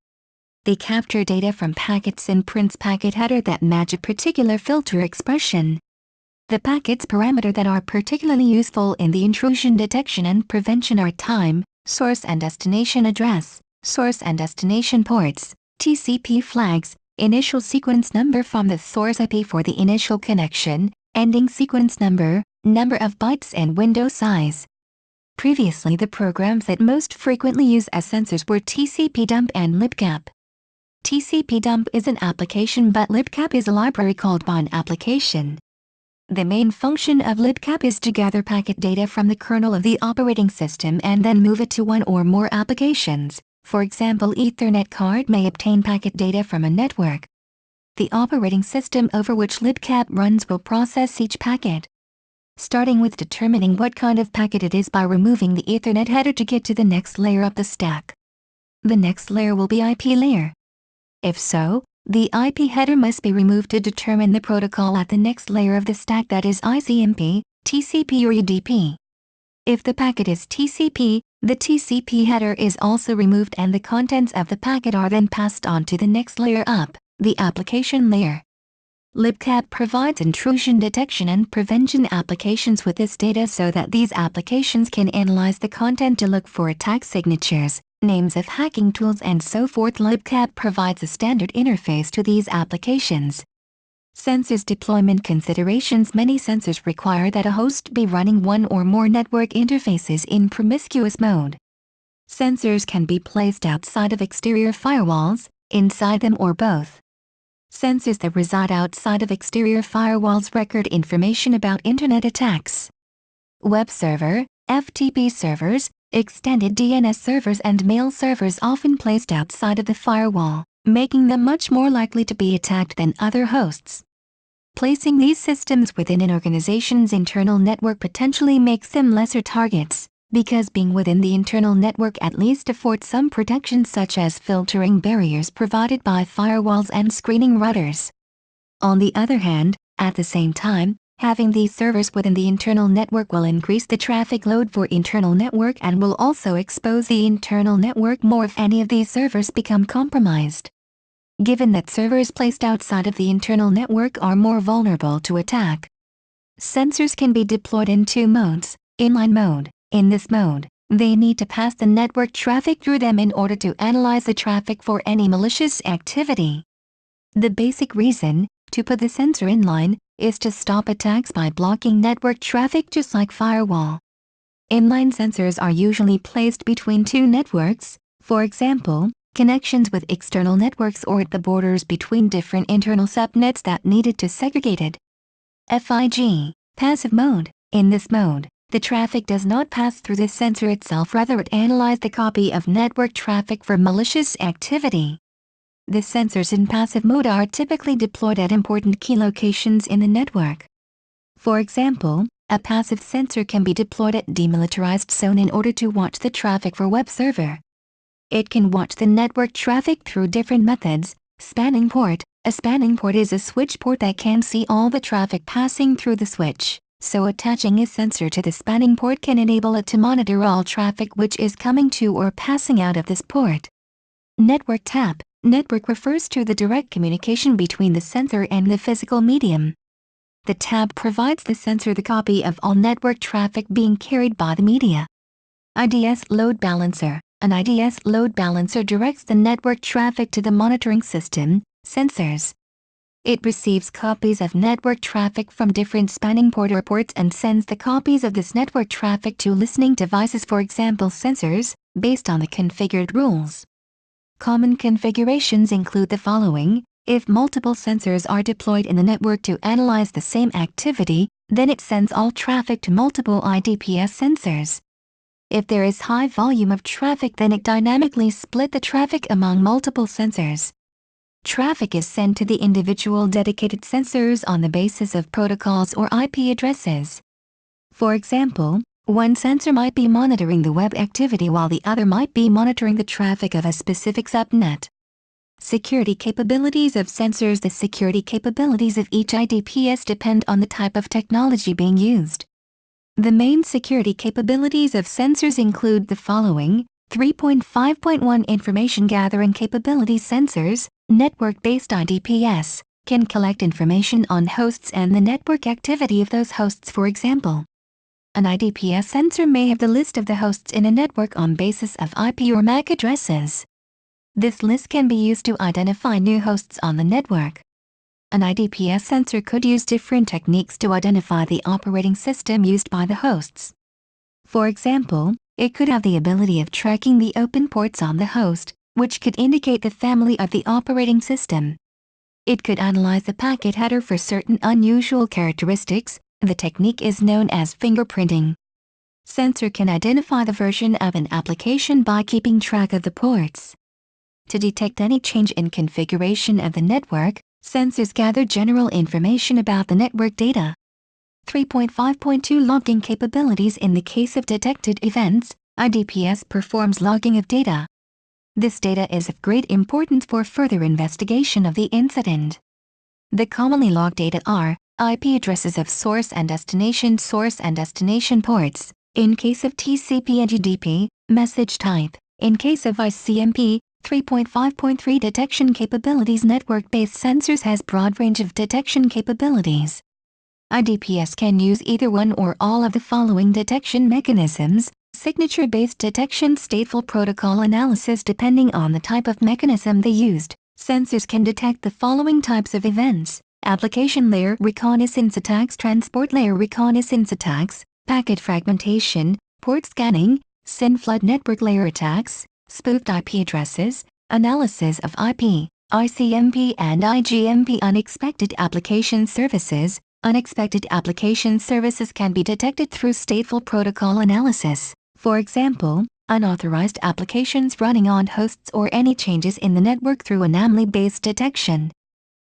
They capture data from packets and prints packet header that match a particular filter expression. The packets parameter that are particularly useful in the intrusion detection and prevention are time, source and destination address, source and destination ports, TCP flags, initial sequence number from the source IP for the initial connection, ending sequence number, number of bytes and window size. Previously, the programs that most frequently use as sensors were TCP dump and libcap. TCP dump is an application, but libcap is a library called by an application. The main function of libcap is to gather packet data from the kernel of the operating system and then move it to one or more applications. For example, Ethernet card may obtain packet data from a network. The operating system over which libcap runs will process each packet, starting with determining what kind of packet it is by removing the Ethernet header to get to the next layer up the stack. The next layer will be IP layer. If so, the IP header must be removed to determine the protocol at the next layer of the stack, that is ICMP, TCP or UDP. If the packet is TCP, the TCP header is also removed and the contents of the packet are then passed on to the next layer up, the application layer. Libcap provides intrusion detection and prevention applications with this data so that these applications can analyze the content to look for attack signatures, names of hacking tools and so forth. Libcap provides a standard interface to these applications. Sensors deployment considerations. Many sensors require that a host be running one or more network interfaces in promiscuous mode. Sensors can be placed outside of exterior firewalls, inside them, or both. Sensors that reside outside of exterior firewalls record information about Internet attacks. Web server, FTP servers, extended DNS servers and mail servers often placed outside of the firewall, making them much more likely to be attacked than other hosts. Placing these systems within an organization's internal network potentially makes them lesser targets, because being within the internal network at least affords some protection, such as filtering barriers provided by firewalls and screening routers. On the other hand, at the same time, having these servers within the internal network will increase the traffic load for internal network and will also expose the internal network more if any of these servers become compromised. Given that servers placed outside of the internal network are more vulnerable to attack. Sensors can be deployed in two modes: inline mode. In this mode, they need to pass the network traffic through them in order to analyze the traffic for any malicious activity. The basic reason to put the sensor inline is to stop attacks by blocking network traffic, just like firewall. Inline sensors are usually placed between two networks, for example, connections with external networks or at the borders between different internal subnets that needed to segregate it. FIG, passive mode. In this mode, the traffic does not pass through the sensor itself, rather it analyzes the copy of network traffic for malicious activity. The sensors in passive mode are typically deployed at important key locations in the network. For example, a passive sensor can be deployed at demilitarized zone in order to watch the traffic for web server. It can watch the network traffic through different methods. Spanning port. A spanning port is a switch port that can see all the traffic passing through the switch, so attaching a sensor to the spanning port can enable it to monitor all traffic which is coming to or passing out of this port. Network tap. Network refers to the direct communication between the sensor and the physical medium. The tab provides the sensor the copy of all network traffic being carried by the media. IDS load balancer. An IDS load balancer directs the network traffic to the monitoring system, sensors. It receives copies of network traffic from different spanning port reports and sends the copies of this network traffic to listening devices, for example sensors, based on the configured rules. Common configurations include the following. If multiple sensors are deployed in the network to analyze the same activity, then it sends all traffic to multiple IDPS sensors. If there is high volume of traffic, then it dynamically split the traffic among multiple sensors. Traffic is sent to the individual dedicated sensors on the basis of protocols or IP addresses. For example, one sensor might be monitoring the web activity while the other might be monitoring the traffic of a specific subnet. Security capabilities of sensors. The security capabilities of each IDPS depend on the type of technology being used. The main security capabilities of sensors include the following. 3.5.1 Information gathering capabilities. Sensors, network-based IDPS, can collect information on hosts and the network activity of those hosts. For example, an IDPS sensor may have the list of the hosts in a network on basis of IP or MAC addresses. This list can be used to identify new hosts on the network. An IDPS sensor could use different techniques to identify the operating system used by the hosts. For example, it could have the ability of tracking the open ports on the host, which could indicate the family of the operating system. It could analyze the packet header for certain unusual characteristics. The technique is known as fingerprinting. Sensor can identify the version of an application by keeping track of the ports. To detect any change in configuration of the network, sensors gather general information about the network data. 3.5.2 Logging capabilities. In the case of detected events, IDPS performs logging of data. This data is of great importance for further investigation of the incident. The commonly logged data are IP addresses of source and destination ports. In case of TCP and UDP, message type. In case of ICMP, 3.5.3 Detection capabilities. Network-based sensors has broad range of detection capabilities. IDPS can use either one or all of the following detection mechanisms. Signature-based detection, stateful protocol analysis. Depending on the type of mechanism they used, sensors can detect the following types of events: application layer reconnaissance attacks, transport layer reconnaissance attacks, packet fragmentation, port scanning, SYN flood, network layer attacks, spoofed IP addresses, analysis of IP, ICMP and IGMP. Unexpected application services. Unexpected application services can be detected through stateful protocol analysis. For example, unauthorized applications running on hosts or any changes in the network through anomaly-based detection.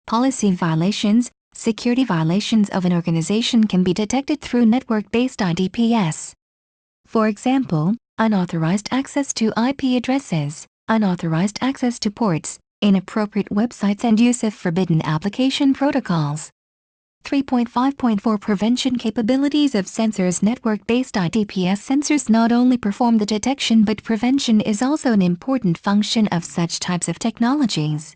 Policy violations. Security violations of an organization can be detected through network-based IDPS. For example, unauthorized access to IP addresses, unauthorized access to ports, inappropriate websites and use of forbidden application protocols. 3.5.4 Prevention capabilities of sensors. Network-based IDPS sensors not only perform the detection but prevention is also an important function of such types of technologies.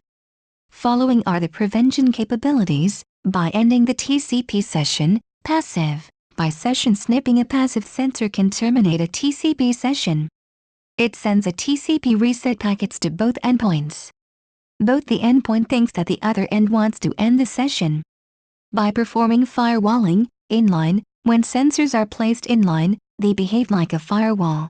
Following are the prevention capabilities. By ending the TCP session, passive. By session snipping, a passive sensor can terminate a TCP session. It sends a TCP reset packets to both endpoints. Both the endpoint thinks that the other end wants to end the session. By performing firewalling, inline, when sensors are placed inline, they behave like a firewall.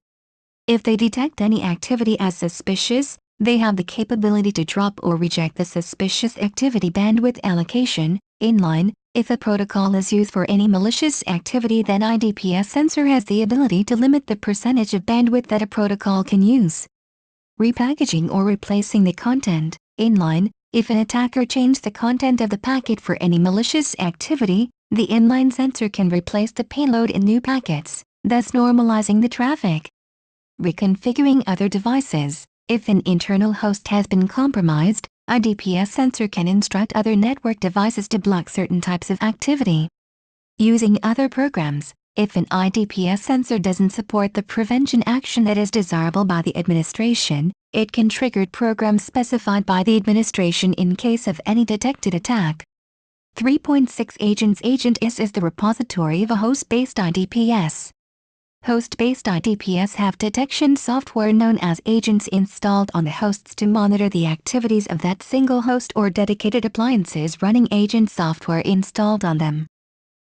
If they detect any activity as suspicious, they have the capability to drop or reject the suspicious activity bandwidth allocation. Inline, if a protocol is used for any malicious activity, then IDPS sensor has the ability to limit the percentage of bandwidth that a protocol can use. Repackaging or replacing the content. Inline, if an attacker changed the content of the packet for any malicious activity, the inline sensor can replace the payload in new packets, thus normalizing the traffic. Reconfiguring other devices. If an internal host has been compromised, IDPS sensor can instruct other network devices to block certain types of activity. Using other programs. If an IDPS sensor doesn't support the prevention action that is desirable by the administration, It can trigger programs specified by the administration in case of any detected attack. 3.6 Agents. Agent is the repository of a host-based IDPS. Host-based IDPS have detection software known as agents installed on the hosts to monitor the activities of that single host or dedicated appliances running agent software installed on them.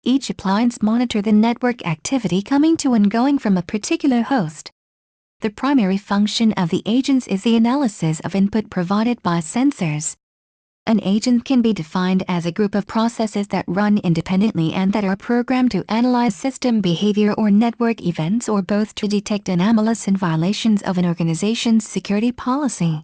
Each appliance monitors the network activity coming to and going from a particular host. The primary function of the agents is the analysis of input provided by sensors. An agent can be defined as a group of processes that run independently and that are programmed to analyze system behavior or network events, or both, to detect anomalies and violations of an organization's security policy.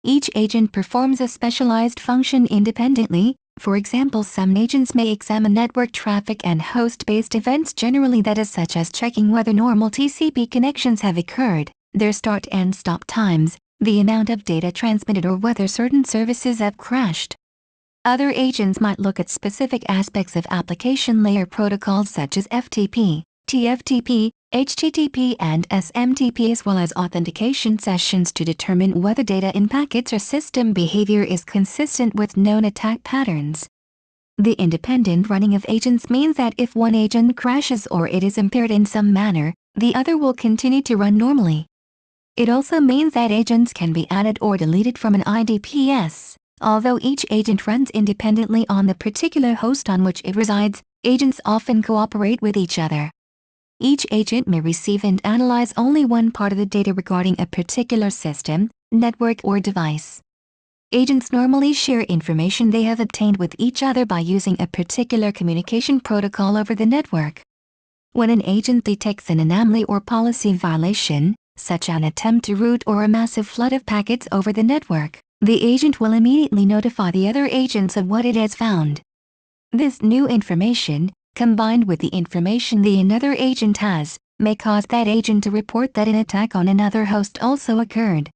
Each agent performs a specialized function independently. For example, some agents may examine network traffic and host-based events generally, that is, such as checking whether normal TCP connections have occurred, their start and stop times, the amount of data transmitted, or whether certain services have crashed. Other agents might look at specific aspects of application layer protocols such as FTP, TFTP, HTTP and SMTP, as well as authentication sessions, to determine whether data in packets or system behavior is consistent with known attack patterns. The independent running of agents means that if one agent crashes or it is impaired in some manner, the other will continue to run normally. It also means that agents can be added or deleted from an IDPS. Although each agent runs independently on the particular host on which it resides, agents often cooperate with each other. Each agent may receive and analyze only one part of the data regarding a particular system, network, or device. Agents normally share information they have obtained with each other by using a particular communication protocol over the network. When an agent detects an anomaly or policy violation, such as an attempt to route or a massive flood of packets over the network, the agent will immediately notify the other agents of what it has found. This new information, combined with the information the another agent has, may cause that agent to report that an attack on another host also occurred.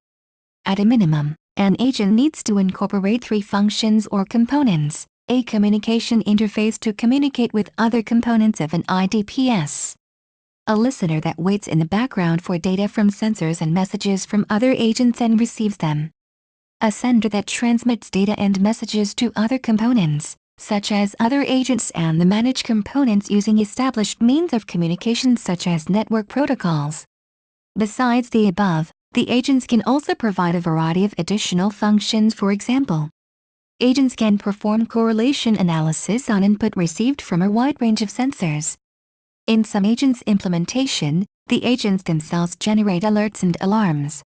At a minimum, an agent needs to incorporate 3 functions or components: a communication interface to communicate with other components of an IDPS, a listener that waits in the background for data from sensors and messages from other agents and receives them, a sender that transmits data and messages to other components, such as other agents, and the managed components using established means of communication such as network protocols. Besides the above, the agents can also provide a variety of additional functions. For example, agents can perform correlation analysis on input received from a wide range of sensors. In some agents' implementation, the agents themselves generate alerts and alarms.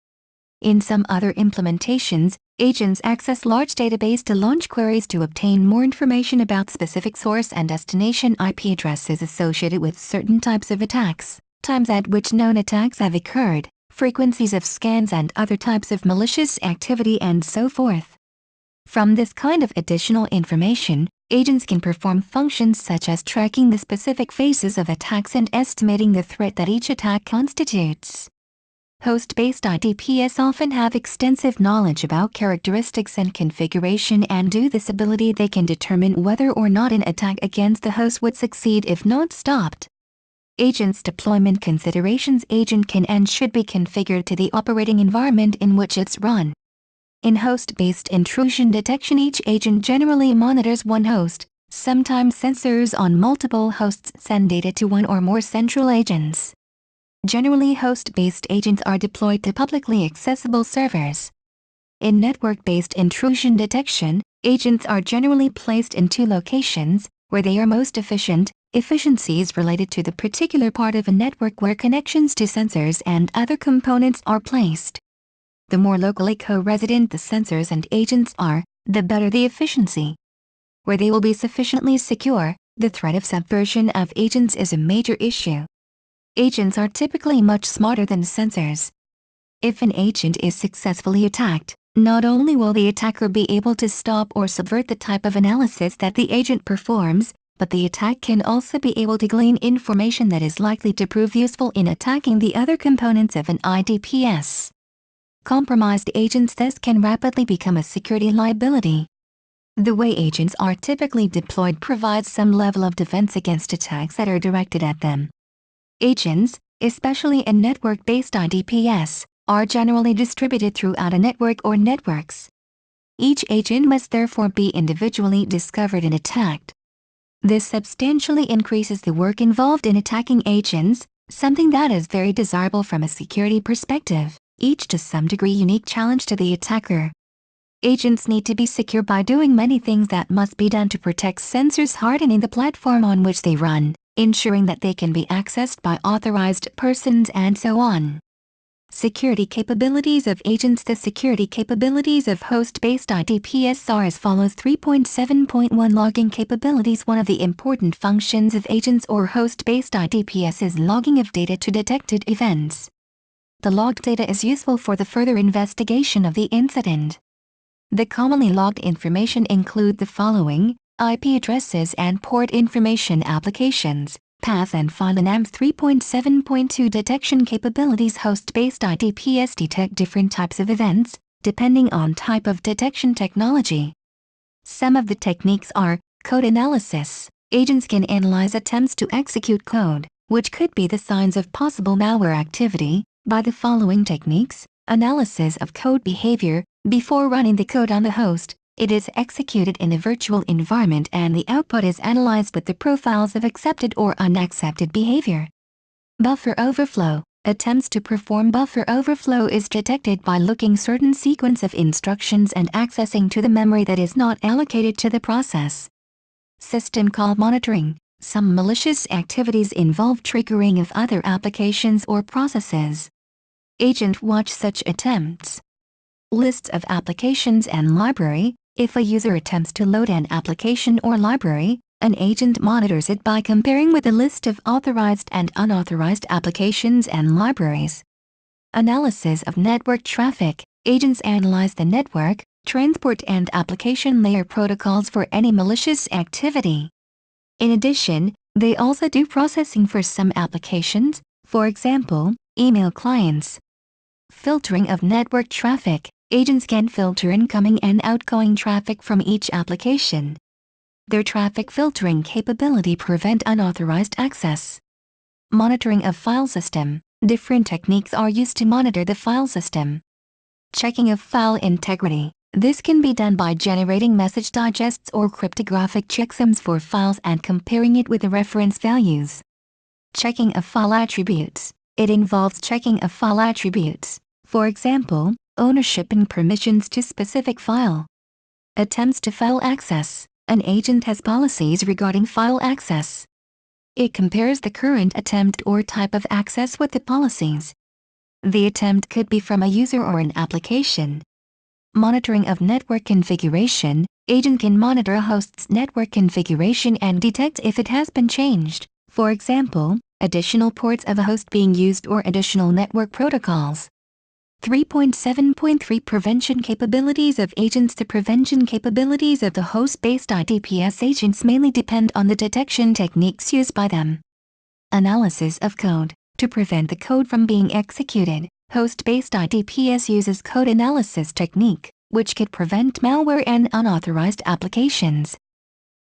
In some other implementations, agents access large databases to launch queries to obtain more information about specific source and destination IP addresses associated with certain types of attacks, times at which known attacks have occurred, frequencies of scans and other types of malicious activity, and so forth. From this kind of additional information, agents can perform functions such as tracking the specific phases of attacks and estimating the threat that each attack constitutes. Host-based IDPS often have extensive knowledge about characteristics and configuration, and due to this ability they can determine whether or not an attack against the host would succeed if not stopped. Agents deployment considerations: agent can and should be configured to the operating environment in which it's run. In host-based intrusion detection, each agent generally monitors one host. Sometimes sensors on multiple hosts send data to one or more central agents. Generally, host-based agents are deployed to publicly accessible servers. In network-based intrusion detection, agents are generally placed in 2 locations, where they are most efficient. Efficiencies related to the particular part of a network where connections to sensors and other components are placed. The more locally co-resident the sensors and agents are, the better the efficiency. Where they will be sufficiently secure, the threat of subversion of agents is a major issue. Agents are typically much smarter than sensors. If an agent is successfully attacked, not only will the attacker be able to stop or subvert the type of analysis that the agent performs, but the attack can also be able to glean information that is likely to prove useful in attacking the other components of an IDPS. Compromised agents thus can rapidly become a security liability. The way agents are typically deployed provides some level of defense against attacks that are directed at them. Agents, especially in network-based IDPS, are generally distributed throughout a network or networks. Each agent must therefore be individually discovered and attacked. This substantially increases the work involved in attacking agents, something that is very desirable from a security perspective, each to some degree unique challenge to the attacker. Agents need to be secure by doing many things that must be done to protect sensors, hardening the platform on which they run, ensuring that they can be accessed by authorized persons, and so on. Security capabilities of agents. The security capabilities of host-based IDPs are as follows. 3.7.1 Logging capabilities. One of the important functions of agents or host-based IDPs is logging of data to detected events. The logged data is useful for the further investigation of the incident. The commonly logged information include the following: IP addresses and port information, applications, path and file names. 3.7.2 Detection capabilities. Host-based IDPs detect different types of events, depending on type of detection technology. Some of the techniques are code analysis. Agents can analyze attempts to execute code, which could be the signs of possible malware activity, by the following techniques: analysis of code behavior. Before running the code on the host, it is executed in a virtual environment and the output is analyzed with the profiles of accepted or unaccepted behavior. Buffer overflow. Attempts to perform buffer overflow is detected by looking certain sequence of instructions and accessing to the memory that is not allocated to the process. System call monitoring. Some malicious activities involve triggering of other applications or processes. Agent watch such attempts. Lists of applications and library. If a user attempts to load an application or library, an agent monitors it by comparing with a list of authorized and unauthorized applications and libraries. Analysis of network traffic. Agents analyze the network, transport and application layer protocols for any malicious activity. In addition, they also do processing for some applications, for example, email clients. Filtering of network traffic. Agents can filter incoming and outgoing traffic from each application. Their traffic filtering capability prevent unauthorized access. Monitoring of file system. Different techniques are used to monitor the file system. Checking of file integrity. This can be done by generating message digests or cryptographic checksums for files and comparing it with the reference values. Checking of file attributes. It involves checking of file attributes, for example, ownership and permissions to specific file. Attempts to file access. An agent has policies regarding file access. It compares the current attempt or type of access with the policies. The attempt could be from a user or an application. Monitoring of network configuration. Agent can monitor a host's network configuration and detect if it has been changed, for example, additional ports of a host being used or additional network protocols. 3.7.3 Prevention capabilities of agents. The prevention capabilities of the host-based IDPs agents mainly depend on the detection techniques used by them. Analysis of code. To prevent the code from being executed, host-based IDPs uses code analysis technique, which could prevent malware and unauthorized applications.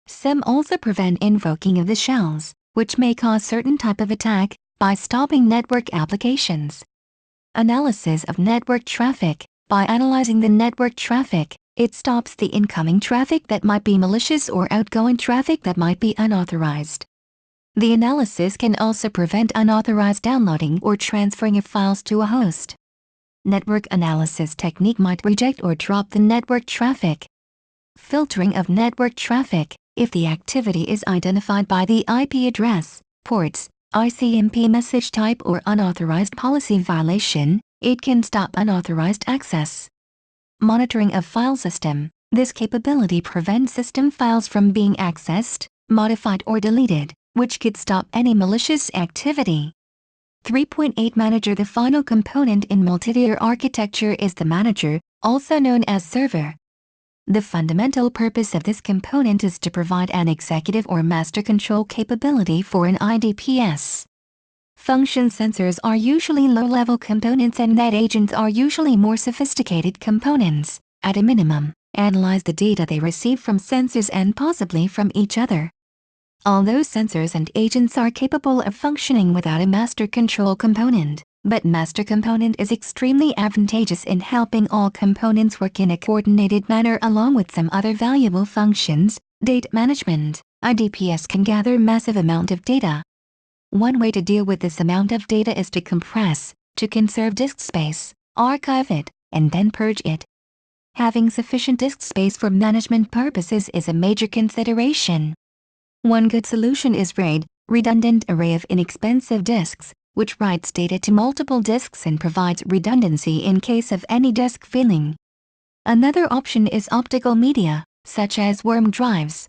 Some also prevent invoking of the shells, which may cause certain type of attack, by stopping network applications. Analysis of network traffic. By analyzing the network traffic, it stops the incoming traffic that might be malicious or outgoing traffic that might be unauthorized. The analysis can also prevent unauthorized downloading or transferring of files to a host. Network analysis technique might reject or drop the network traffic. Filtering of network traffic. If the activity is identified by the IP address, ports, ICMP message type or unauthorized policy violation, it can stop unauthorized access. Monitoring of file system. This capability prevents system files from being accessed, modified or deleted, which could stop any malicious activity. 3.8 Manager. The final component in multi-tier architecture is the manager, also known as server. The fundamental purpose of this component is to provide an executive or master control capability for an IDPs. Function sensors are usually low-level components and net agents are usually more sophisticated components. At a minimum, analyze the data they receive from sensors and possibly from each other. Although sensors and agents are capable of functioning without a master control component, but master component is extremely advantageous in helping all components work in a coordinated manner along with some other valuable functions. Data management. IDPS can gather massive amount of data. One way to deal with this amount of data is to compress, to conserve disk space, archive it, and then purge it. Having sufficient disk space for management purposes is a major consideration. One good solution is RAID, redundant array of inexpensive disks, which writes data to multiple disks and provides redundancy in case of any disk failing. Another option is optical media, such as worm drives.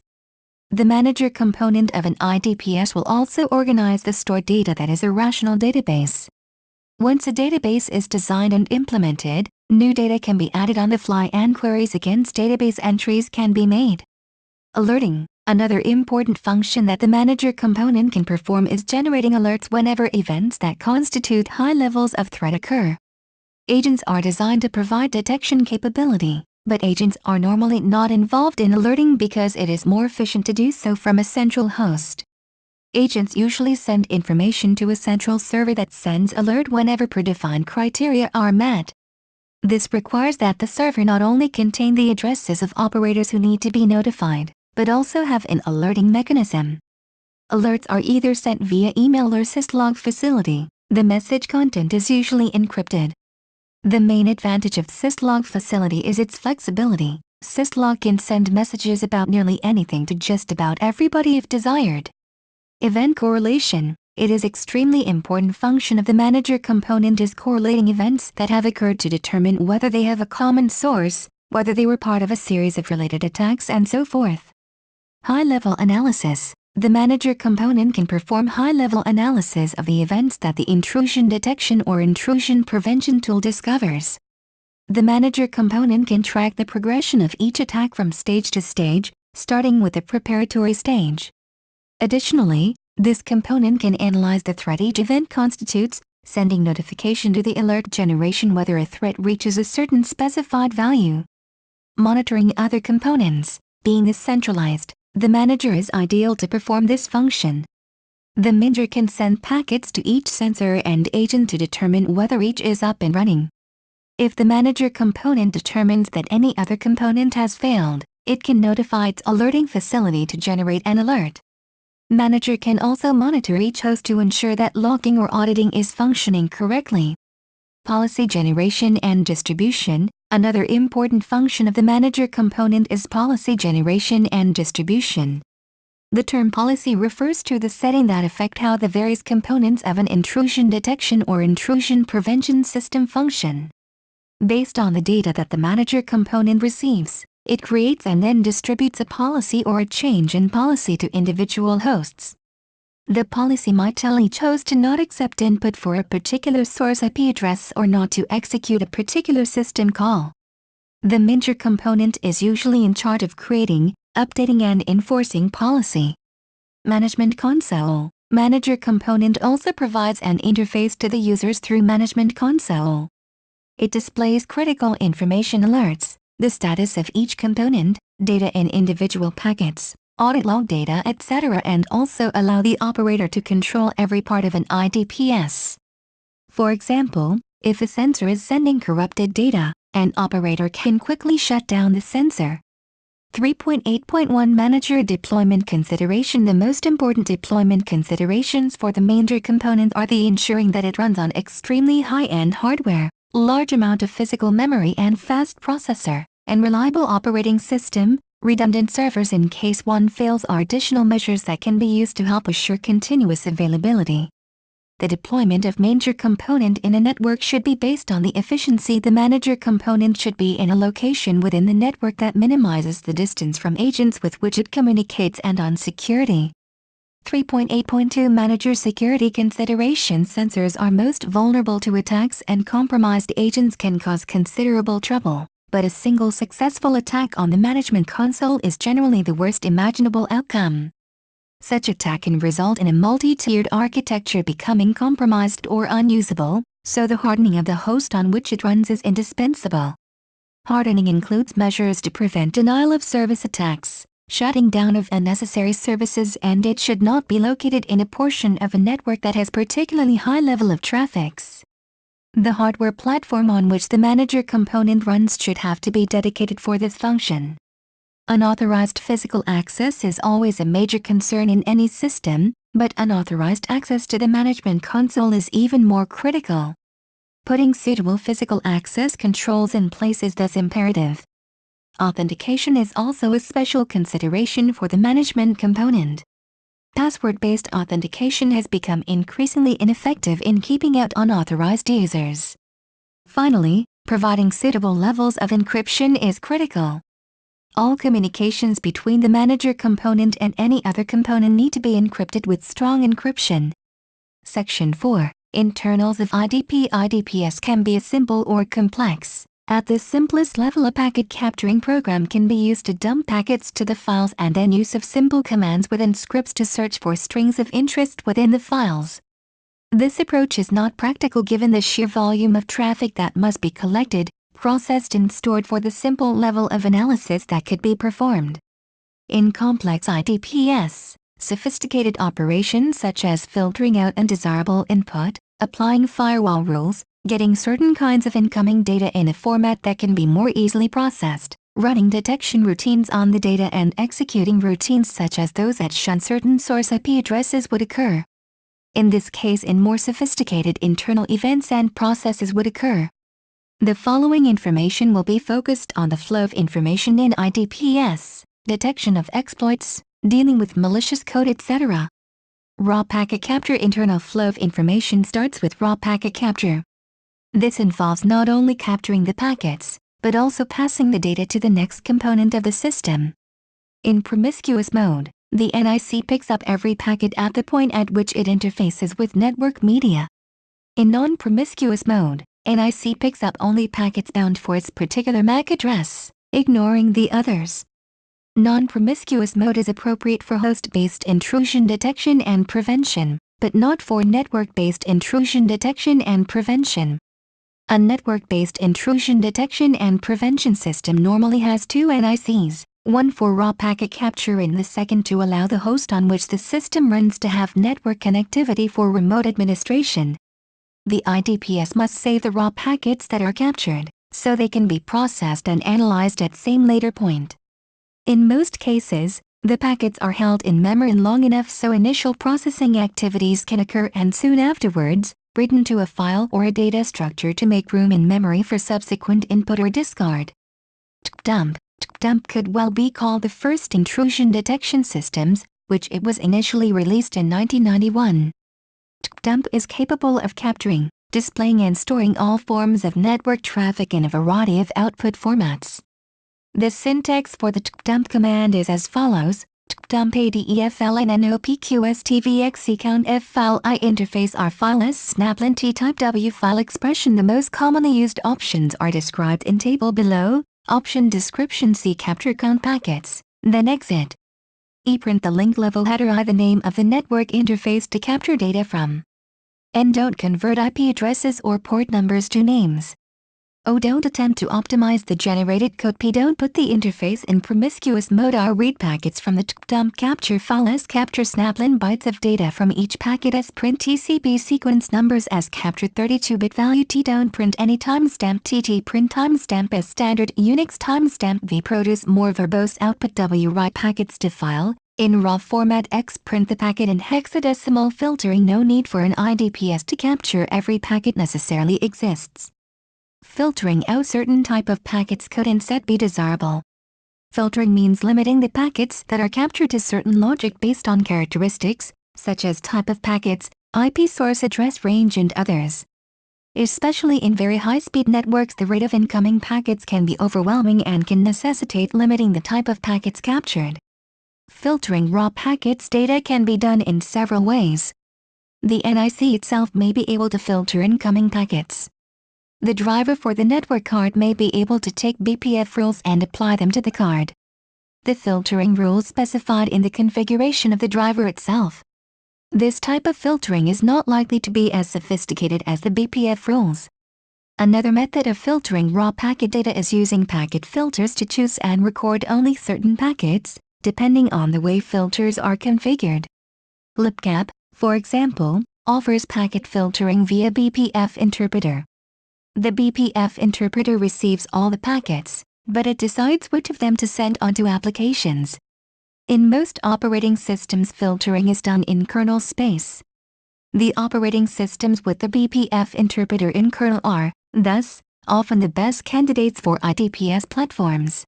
The manager component of an IDPS will also organize the stored data that is a rational database. Once a database is designed and implemented, new data can be added on the fly and queries against database entries can be made. Alerting. Another important function that the manager component can perform is generating alerts whenever events that constitute high levels of threat occur. Agents are designed to provide detection capability, but agents are normally not involved in alerting because it is more efficient to do so from a central host. Agents usually send information to a central server that sends alert whenever predefined criteria are met. This requires that the server not only contain the addresses of operators who need to be notified, but also have an alerting mechanism. Alerts are either sent via email or syslog facility. The message content is usually encrypted. The main advantage of syslog facility is its flexibility. Syslog can send messages about nearly anything to just about everybody if desired. Event correlation. It is extremely important function of the manager component is correlating events that have occurred to determine whether they have a common source, whether they were part of a series of related attacks and so forth. High-level analysis. The manager component can perform high-level analysis of the events that the intrusion detection or intrusion prevention tool discovers. The manager component can track the progression of each attack from stage to stage, starting with the preparatory stage. Additionally, this component can analyze the threat each event constitutes, sending notification to the alert generation whether a threat reaches a certain specified value. Monitoring other components. Being decentralized, the manager is ideal to perform this function. The manager can send packets to each sensor and agent to determine whether each is up and running. If the manager component determines that any other component has failed, it can notify its alerting facility to generate an alert. Manager can also monitor each host to ensure that logging or auditing is functioning correctly. Policy generation and distribution. Another important function of the manager component is policy generation and distribution. The term policy refers to the setting that affect how the various components of an intrusion detection or intrusion prevention system function. Based on the data that the manager component receives, it creates and then distributes a policy or a change in policy to individual hosts. The policy might tell each host to not accept input for a particular source IP address or not to execute a particular system call. The manager component is usually in charge of creating, updating and enforcing policy. Management console. Manager component also provides an interface to the users through Management console. It displays critical information alerts, the status of each component, data in individual packets, audit log data, etc., and also allow the operator to control every part of an IDPS. For example, if a sensor is sending corrupted data, an operator can quickly shut down the sensor. 3.8.1 Manager Deployment Consideration. The most important deployment considerations for the manager component are the ensuring that it runs on extremely high-end hardware, large amount of physical memory and fast processor, and reliable operating system. Redundant servers in case one fails are additional measures that can be used to help assure continuous availability. The deployment of manager component in a network should be based on the efficiency. The manager component should be in a location within the network that minimizes the distance from agents with which it communicates and on security. 3.8.2 Manager Security Considerations. Sensors are most vulnerable to attacks and compromised agents can cause considerable trouble. But a single successful attack on the management console is generally the worst imaginable outcome. Such attack can result in a multi-tiered architecture becoming compromised or unusable, so the hardening of the host on which it runs is indispensable. Hardening includes measures to prevent denial of service attacks, shutting down of unnecessary services, and it should not be located in a portion of a network that has particularly high level of traffic. The hardware platform on which the manager component runs should have to be dedicated for this function. Unauthorized physical access is always a major concern in any system, but unauthorized access to the management console is even more critical. Putting suitable physical access controls in place is thus imperative. Authentication is also a special consideration for the management component. Password-based authentication has become increasingly ineffective in keeping out unauthorized users. Finally, providing suitable levels of encryption is critical. All communications between the manager component and any other component need to be encrypted with strong encryption. Section 4. Internals of IDP. IDPs can be simple or complex. At the simplest level, a packet capturing program can be used to dump packets to the files, and then use of simple commands within scripts to search for strings of interest within the files. This approach is not practical given the sheer volume of traffic that must be collected, processed and stored for the simple level of analysis that could be performed. In complex IDPs, sophisticated operations such as filtering out undesirable input, applying firewall rules, getting certain kinds of incoming data in a format that can be more easily processed, running detection routines on the data, and executing routines such as those that shun certain source IP addresses would occur. In this case, more sophisticated internal events and processes would occur. The following information will be focused on the flow of information in IDPs, detection of exploits, dealing with malicious code, etc. Raw packet capture. Internal flow of information starts with raw packet capture. This involves not only capturing the packets, but also passing the data to the next component of the system. In promiscuous mode, the NIC picks up every packet at the point at which it interfaces with network media. In non-promiscuous mode, NIC picks up only packets bound for its particular MAC address, ignoring the others. Non-promiscuous mode is appropriate for host-based intrusion detection and prevention, but not for network-based intrusion detection and prevention. A network-based intrusion detection and prevention system normally has two NICs, one for raw packet capture and the second to allow the host on which the system runs to have network connectivity for remote administration. The IDPs must save the raw packets that are captured, so they can be processed and analyzed at same later point. In most cases, the packets are held in memory long enough so initial processing activities can occur and soon afterwards, written to a file or a data structure to make room in memory for subsequent input or discard. TCDump. TCDump could well be called the first intrusion detection systems, which it was initially released in 1991. TCDump is capable of capturing, displaying and storing all forms of network traffic in a variety of output formats. The syntax for the TCDump command is as follows: TCDump ADEFLNNOPQSTVXE count F file I interface R file S snaplin T type W file expression. The most commonly used options are described in table below. Option description: C capture count packets, then exit. E print the link level header. I the name of the network interface to capture data from. N don't convert IP addresses or port numbers to names. O don't attempt to optimize the generated code. P don't put the interface in promiscuous mode. R read packets from the TCDump capture file. S capture snaplin bytes of data from each packet. S print TCP sequence numbers as capture 32-bit value. T don't print any timestamp. TT print timestamp as standard Unix timestamp. V produce more verbose output. W write packets to file in raw format. X print the packet in hexadecimal. Filtering. No need for an IDPs to capture every packet necessarily exists. Filtering out certain type of packets could instead be desirable. Filtering means limiting the packets that are captured to certain logic based on characteristics, such as type of packets, IP source address range and others. Especially in very high-speed networks, the rate of incoming packets can be overwhelming and can necessitate limiting the type of packets captured. Filtering raw packets data can be done in several ways. The NIC itself may be able to filter incoming packets. The driver for the network card may be able to take BPF rules and apply them to the card. The filtering rules specified in the configuration of the driver itself. This type of filtering is not likely to be as sophisticated as the BPF rules. Another method of filtering raw packet data is using packet filters to choose and record only certain packets, depending on the way filters are configured. LibCap, for example, offers packet filtering via BPF interpreter. The BPF interpreter receives all the packets, but it decides which of them to send onto applications. In most operating systems, filtering is done in kernel space. The operating systems with the BPF interpreter in kernel are, thus, often the best candidates for IDPS platforms.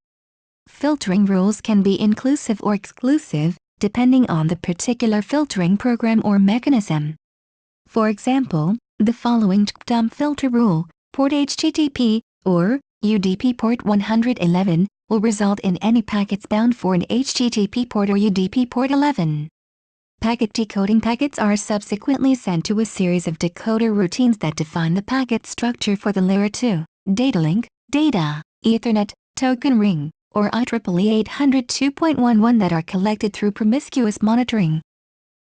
Filtering rules can be inclusive or exclusive, depending on the particular filtering program or mechanism. For example, the following dump filter rule, port HTTP, or UDP port 111, will result in any packets bound for an HTTP port or UDP port 11. Packet decoding packets are subsequently sent to a series of decoder routines that define the packet structure for the layer 2, data link, data, Ethernet, token ring, or IEEE 802.11 that are collected through promiscuous monitoring.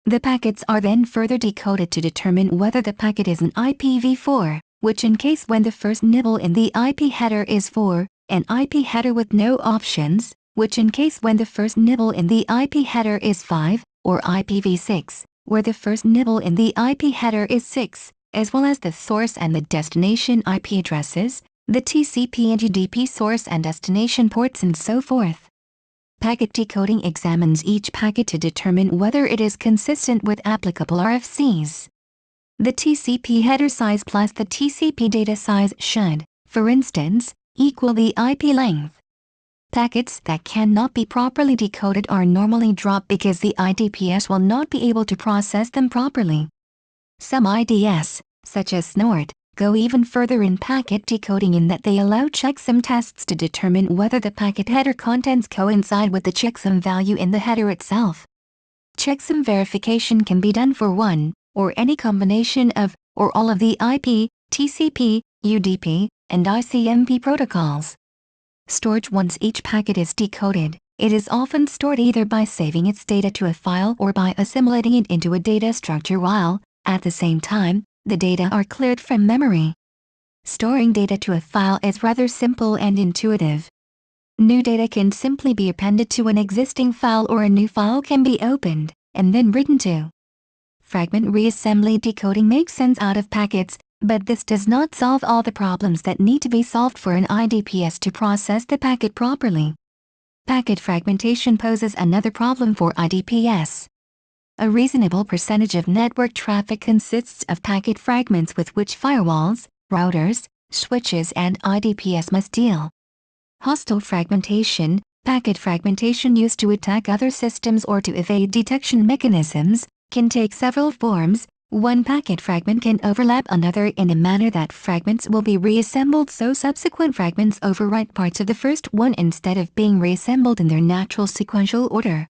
The packets are then further decoded to determine whether the packet is an IPv4, which in case when the first nibble in the IP header is 4, an IP header with no options, which in case when the first nibble in the IP header is 5, or IPv6, where the first nibble in the IP header is 6, as well as the source and the destination IP addresses, the TCP and UDP source and destination ports and so forth. Packet decoding examines each packet to determine whether it is consistent with applicable RFCs. The TCP header size plus the TCP data size should, for instance, equal the IP length. Packets that cannot be properly decoded are normally dropped because the IDPS will not be able to process them properly. Some IDS, such as Snort, go even further in packet decoding in that they allow checksum tests to determine whether the packet header contents coincide with the checksum value in the header itself. Checksum verification can be done for one, or any combination of, or all of the IP, TCP, UDP, and ICMP protocols. Storage. Once each packet is decoded, it is often stored either by saving its data to a file or by assimilating it into a data structure while, at the same time, the data are cleared from memory. Storing data to a file is rather simple and intuitive. New data can simply be appended to an existing file or a new file can be opened, and then written to. Fragment reassembly decoding makes sense out of packets, but this does not solve all the problems that need to be solved for an IDPS to process the packet properly. Packet fragmentation poses another problem for IDPS. A reasonable percentage of network traffic consists of packet fragments with which firewalls, routers, switches and IDPS must deal. Hostile fragmentation, packet fragmentation used to attack other systems or to evade detection mechanisms, can take several forms. One packet fragment can overlap another in a manner that fragments will be reassembled so subsequent fragments overwrite parts of the first one instead of being reassembled in their natural sequential order.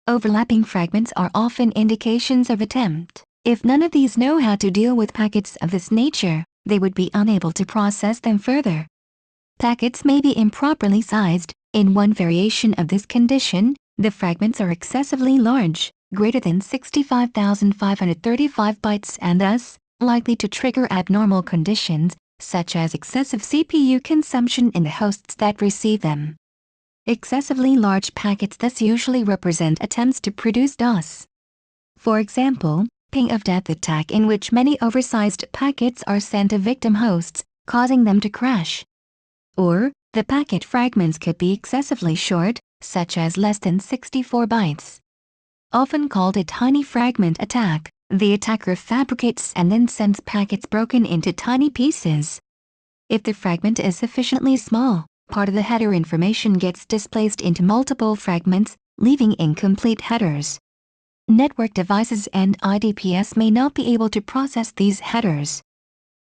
Overlapping fragments are often indications of attempt. If none of these know how to deal with packets of this nature, they would be unable to process them further. Packets may be improperly sized. In one variation of this condition, the fragments are excessively large, greater than 65,535 bytes and thus, likely to trigger abnormal conditions, such as excessive CPU consumption in the hosts that receive them. Excessively large packets thus usually represent attempts to produce DOS. For example, ping of death attack in which many oversized packets are sent to victim hosts, causing them to crash. Or, the packet fragments could be excessively short, such as less than 64 bytes. Often called a tiny fragment attack, the attacker fabricates and then sends packets broken into tiny pieces. If the fragment is sufficiently small, part of the header information gets displaced into multiple fragments, leaving incomplete headers. Network devices and IDPS may not be able to process these headers.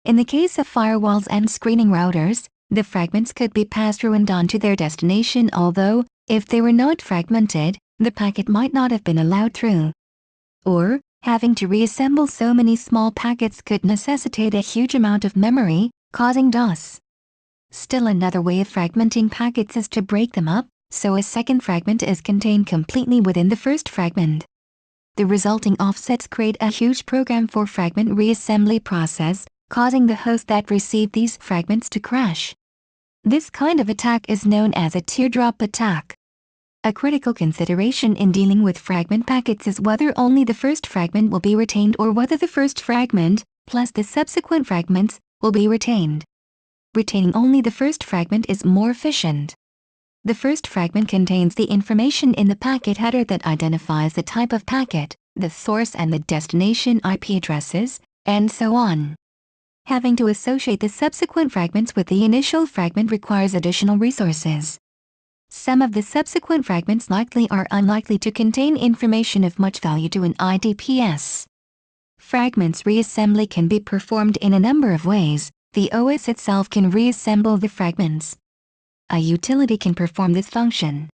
In the case of firewalls and screening routers, the fragments could be passed through and on to their destination, although, if they were not fragmented, the packet might not have been allowed through. Or, having to reassemble so many small packets could necessitate a huge amount of memory, causing DOS. Still another way of fragmenting packets is to break them up, so a second fragment is contained completely within the first fragment. The resulting offsets create a huge program for fragment reassembly process, causing the host that received these fragments to crash. This kind of attack is known as a teardrop attack. A critical consideration in dealing with fragment packets is whether only the first fragment will be retained or whether the first fragment, plus the subsequent fragments, will be retained. retaining only the first fragment is more efficient. The first fragment contains the information in the packet header that identifies the type of packet, the source and the destination IP addresses, and so on. Having to associate the subsequent fragments with the initial fragment requires additional resources. Some of the subsequent fragments likely or unlikely to contain information of much value to an IDPS. Fragments reassembly can be performed in a number of ways. The OS itself can reassemble the fragments. A utility can perform this function.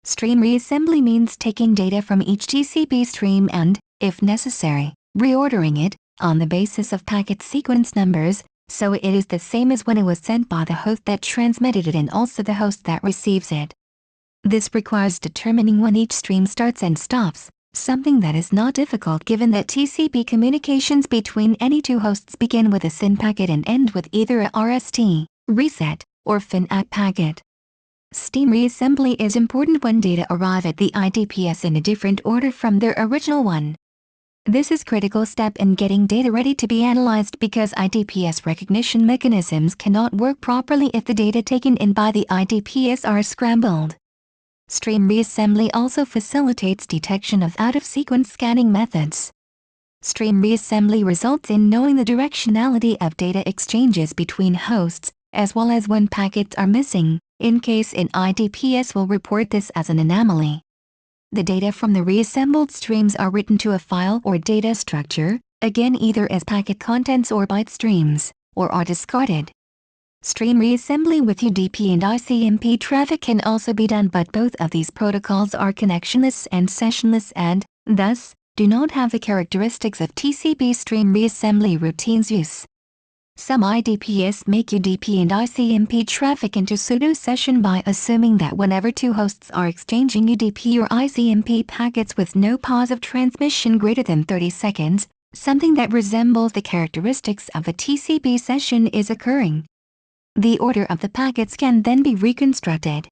Stream reassembly means taking data from each TCP stream and, if necessary, reordering it, on the basis of packet sequence numbers, so it is the same as when it was sent by the host that transmitted it and also the host that receives it. This requires determining when each stream starts and stops, something that is not difficult given that TCP communications between any two hosts begin with a SYN packet and end with either a RST, reset, or FIN-ACK packet. Stream reassembly is important when data arrive at the IDPS in a different order from their original one. This is a critical step in getting data ready to be analyzed because IDPS recognition mechanisms cannot work properly if the data taken in by the IDPS are scrambled. Stream reassembly also facilitates detection of out-of-sequence scanning methods. Stream reassembly results in knowing the directionality of data exchanges between hosts, as well as when packets are missing, in case an IDPS will report this as an anomaly. The data from the reassembled streams are written to a file or data structure, again either as packet contents or byte streams, or are discarded. Stream reassembly with UDP and ICMP traffic can also be done, but both of these protocols are connectionless and sessionless and, thus, do not have the characteristics of TCP stream reassembly routines use. Some IDPS make UDP and ICMP traffic into pseudo-session by assuming that whenever two hosts are exchanging UDP or ICMP packets with no pause of transmission greater than 30 seconds, something that resembles the characteristics of a TCP session is occurring. The order of the packets can then be reconstructed.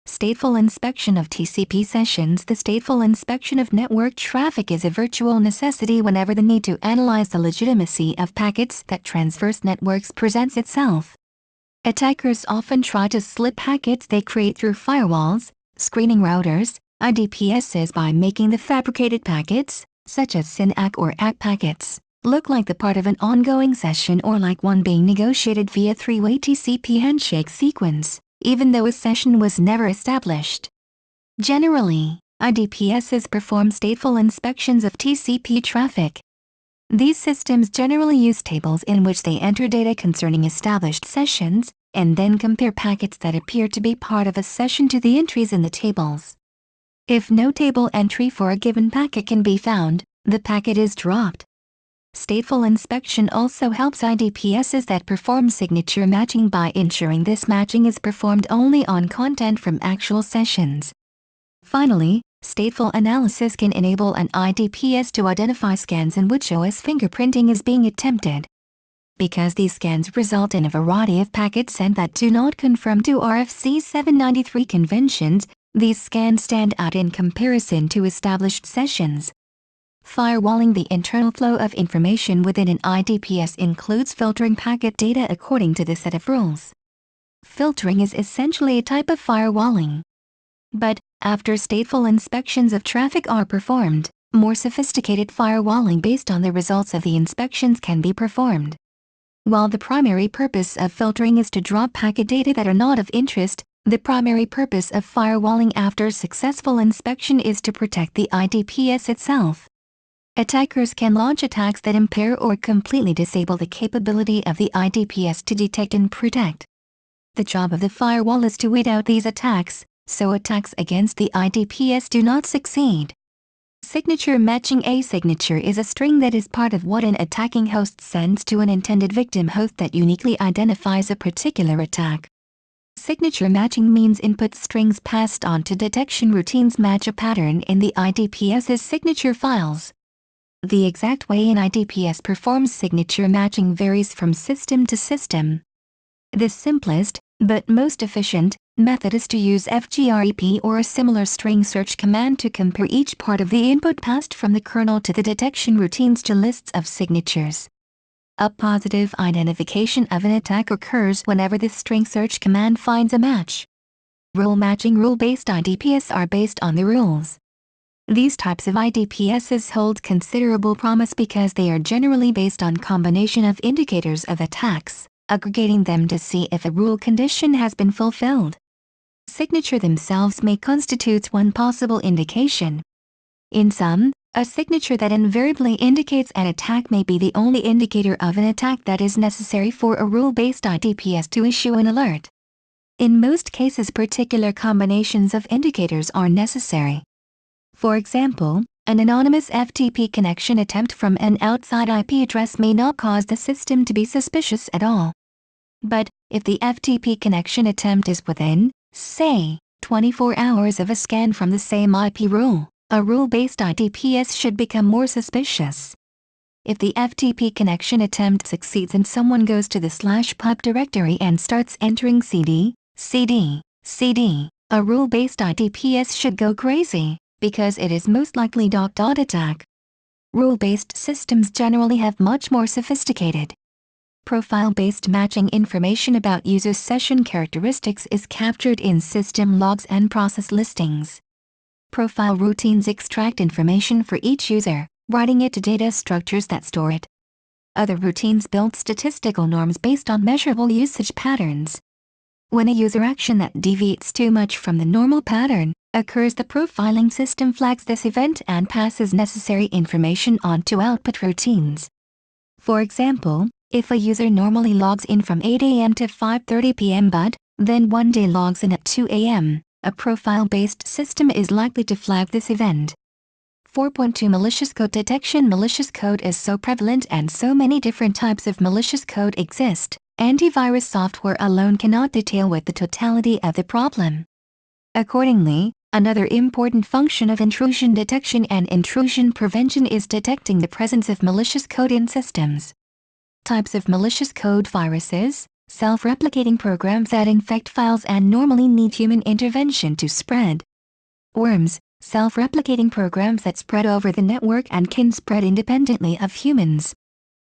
Stateful inspection of TCP sessions. The stateful inspection of network traffic is a virtual necessity whenever the need to analyze the legitimacy of packets that traverse networks presents itself. Attackers often try to slip packets they create through firewalls, screening routers, IDPSs by making the fabricated packets, such as SYN-ACK or ACK packets, look like the part of an ongoing session or like one being negotiated via three-way TCP handshake sequence, even though a session was never established. Generally, IDPSs perform stateful inspections of TCP traffic. These systems generally use tables in which they enter data concerning established sessions, and then compare packets that appear to be part of a session to the entries in the tables. If no table entry for a given packet can be found, the packet is dropped. Stateful inspection also helps IDPSs that perform signature matching by ensuring this matching is performed only on content from actual sessions. Finally, stateful analysis can enable an IDPS to identify scans in which OS fingerprinting is being attempted. Because these scans result in a variety of packets sent that do not conform to RFC 793 conventions, these scans stand out in comparison to established sessions. Firewalling. The internal flow of information within an IDPS includes filtering packet data according to the set of rules. Filtering is essentially a type of firewalling. But, after stateful inspections of traffic are performed, more sophisticated firewalling based on the results of the inspections can be performed. While the primary purpose of filtering is to drop packet data that are not of interest, the primary purpose of firewalling after successful inspection is to protect the IDPS itself. Attackers can launch attacks that impair or completely disable the capability of the IDPS to detect and protect. The job of the firewall is to weed out these attacks, so attacks against the IDPS do not succeed. Signature matching. A signature is a string that is part of what an attacking host sends to an intended victim host that uniquely identifies a particular attack. Signature matching means input strings passed on to detection routines match a pattern in the IDPS's signature files. The exact way an IDPS performs signature matching varies from system to system. The simplest, but most efficient, method is to use fgrep or a similar string search command to compare each part of the input passed from the kernel to the detection routines to lists of signatures. A positive identification of an attack occurs whenever the string search command finds a match. Rule matching rule-based IDPS are based on the rules. These types of IDPSs hold considerable promise because they are generally based on combination of indicators of attacks, aggregating them to see if a rule condition has been fulfilled. Signature themselves may constitute one possible indication. In sum, a signature that invariably indicates an attack may be the only indicator of an attack that is necessary for a rule-based IDPS to issue an alert. In most cases, particular combinations of indicators are necessary. For example, an anonymous FTP connection attempt from an outside IP address may not cause the system to be suspicious at all. But, if the FTP connection attempt is within, say, 24 hours of a scan from the same IP rule, a rule-based IDPS should become more suspicious. If the FTP connection attempt succeeds and someone goes to the /pub directory and starts entering CD, a rule-based IDPS should go crazy, because it is most likely ... attack. Rule-based systems generally have much more sophisticated profile-based matching information about user session characteristics is captured in system logs and process listings. Profile routines extract information for each user, writing it to data structures that store it. Other routines build statistical norms based on measurable usage patterns. When a user action that deviates too much from the normal pattern occurs, the profiling system flags this event and passes necessary information on to output routines. For example, if a user normally logs in from 8 a.m. to 5:30 p.m. but then one day logs in at 2 a.m., a profile-based system is likely to flag this event. 4.2 Malicious code detection. Malicious code is so prevalent and so many different types of malicious code exist, antivirus software alone cannot detail with the totality of the problem. Accordingly, another important function of intrusion detection and intrusion prevention is detecting the presence of malicious code in systems. Types of malicious code: viruses, self-replicating programs that infect files and normally need human intervention to spread. Worms, self-replicating programs that spread over the network and can spread independently of humans.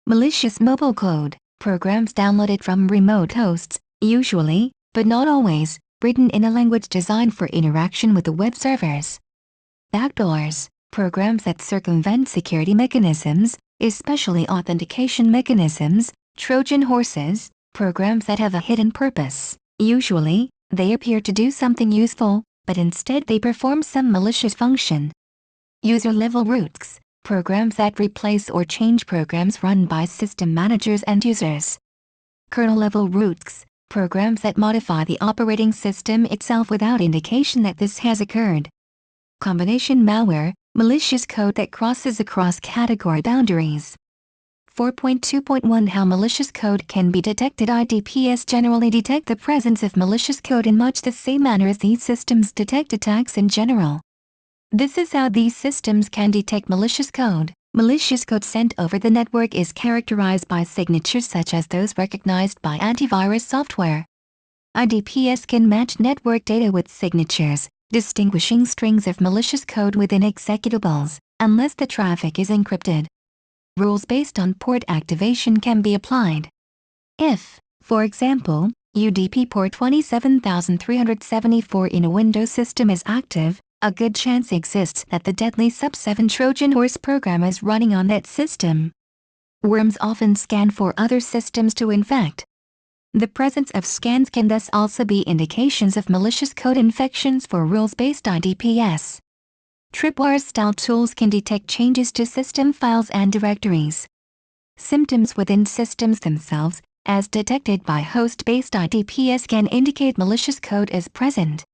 Malicious mobile code, programs downloaded from remote hosts, usually, but not always, written in a language designed for interaction with the web servers. Backdoors, programs that circumvent security mechanisms, especially authentication mechanisms. Trojan horses, programs that have a hidden purpose. Usually, they appear to do something useful, but instead they perform some malicious function. User-level roots, programs that replace or change programs run by system managers and users. Kernel-level roots, programs that modify the operating system itself without indication that this has occurred. Combination malware, malicious code that crosses across category boundaries. 4.2.1 How malicious code can be detected. IDPS generally detect the presence of malicious code in much the same manner as these systems detect attacks in general. This is how these systems can detect malicious code. Malicious code sent over the network is characterized by signatures such as those recognized by antivirus software. IDPS can match network data with signatures, distinguishing strings of malicious code within executables, unless the traffic is encrypted. Rules based on port activation can be applied. If, for example, UDP port 27374 in a Windows system is active, a good chance exists that the deadly Sub7 Trojan horse program is running on that system. Worms often scan for other systems to infect. The presence of scans can thus also be indications of malicious code infections for rules-based IDPS. Tripwire-style tools can detect changes to system files and directories. Symptoms within systems themselves, as detected by host-based IDPS, can indicate malicious code is present.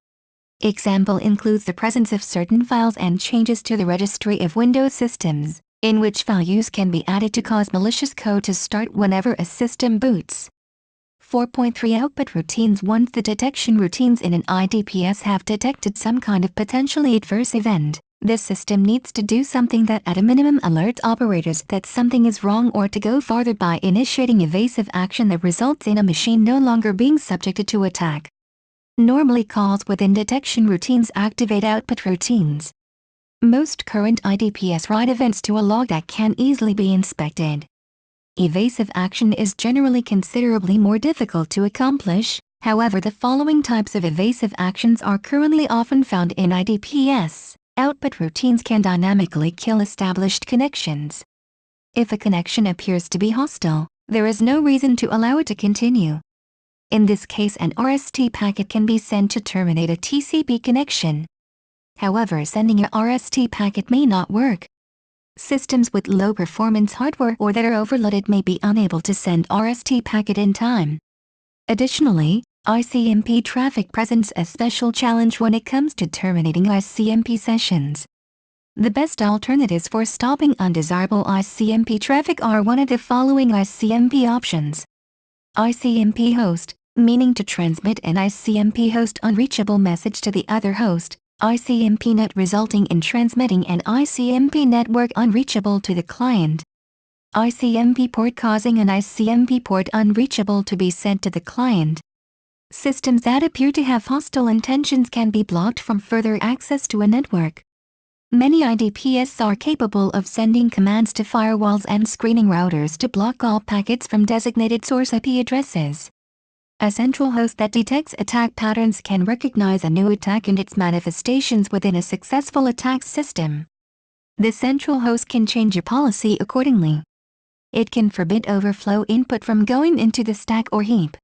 Example includes the presence of certain files and changes to the registry of Windows systems, in which values can be added to cause malicious code to start whenever a system boots. 4.3 Output routines. Once the detection routines in an IDPS have detected some kind of potentially adverse event, the system needs to do something that at a minimum alerts operators that something is wrong, or to go farther by initiating evasive action that results in a machine no longer being subjected to attack. Normally, calls within detection routines activate output routines. Most current IDPS write events to a log that can easily be inspected. Evasive action is generally considerably more difficult to accomplish. However, the following types of evasive actions are currently often found in IDPS. Output routines can dynamically kill established connections. If a connection appears to be hostile, there is no reason to allow it to continue. In this case, an RST packet can be sent to terminate a TCP connection. However, sending a RST packet may not work. Systems with low performance hardware or that are overloaded may be unable to send RST packet in time. Additionally, ICMP traffic presents a special challenge when it comes to terminating ICMP sessions. The best alternatives for stopping undesirable ICMP traffic are one of the following ICMP options. ICMP host, meaning to transmit an ICMP host unreachable message to the other host. ICMP net, resulting in transmitting an ICMP network unreachable to the client. ICMP port, causing an ICMP port unreachable to be sent to the client. Systems that appear to have hostile intentions can be blocked from further access to a network. Many IDPS are capable of sending commands to firewalls and screening routers to block all packets from designated source IP addresses. A central host that detects attack patterns can recognize a new attack and its manifestations within a successful attack system. The central host can change a policy accordingly. It can forbid overflow input from going into the stack or heap.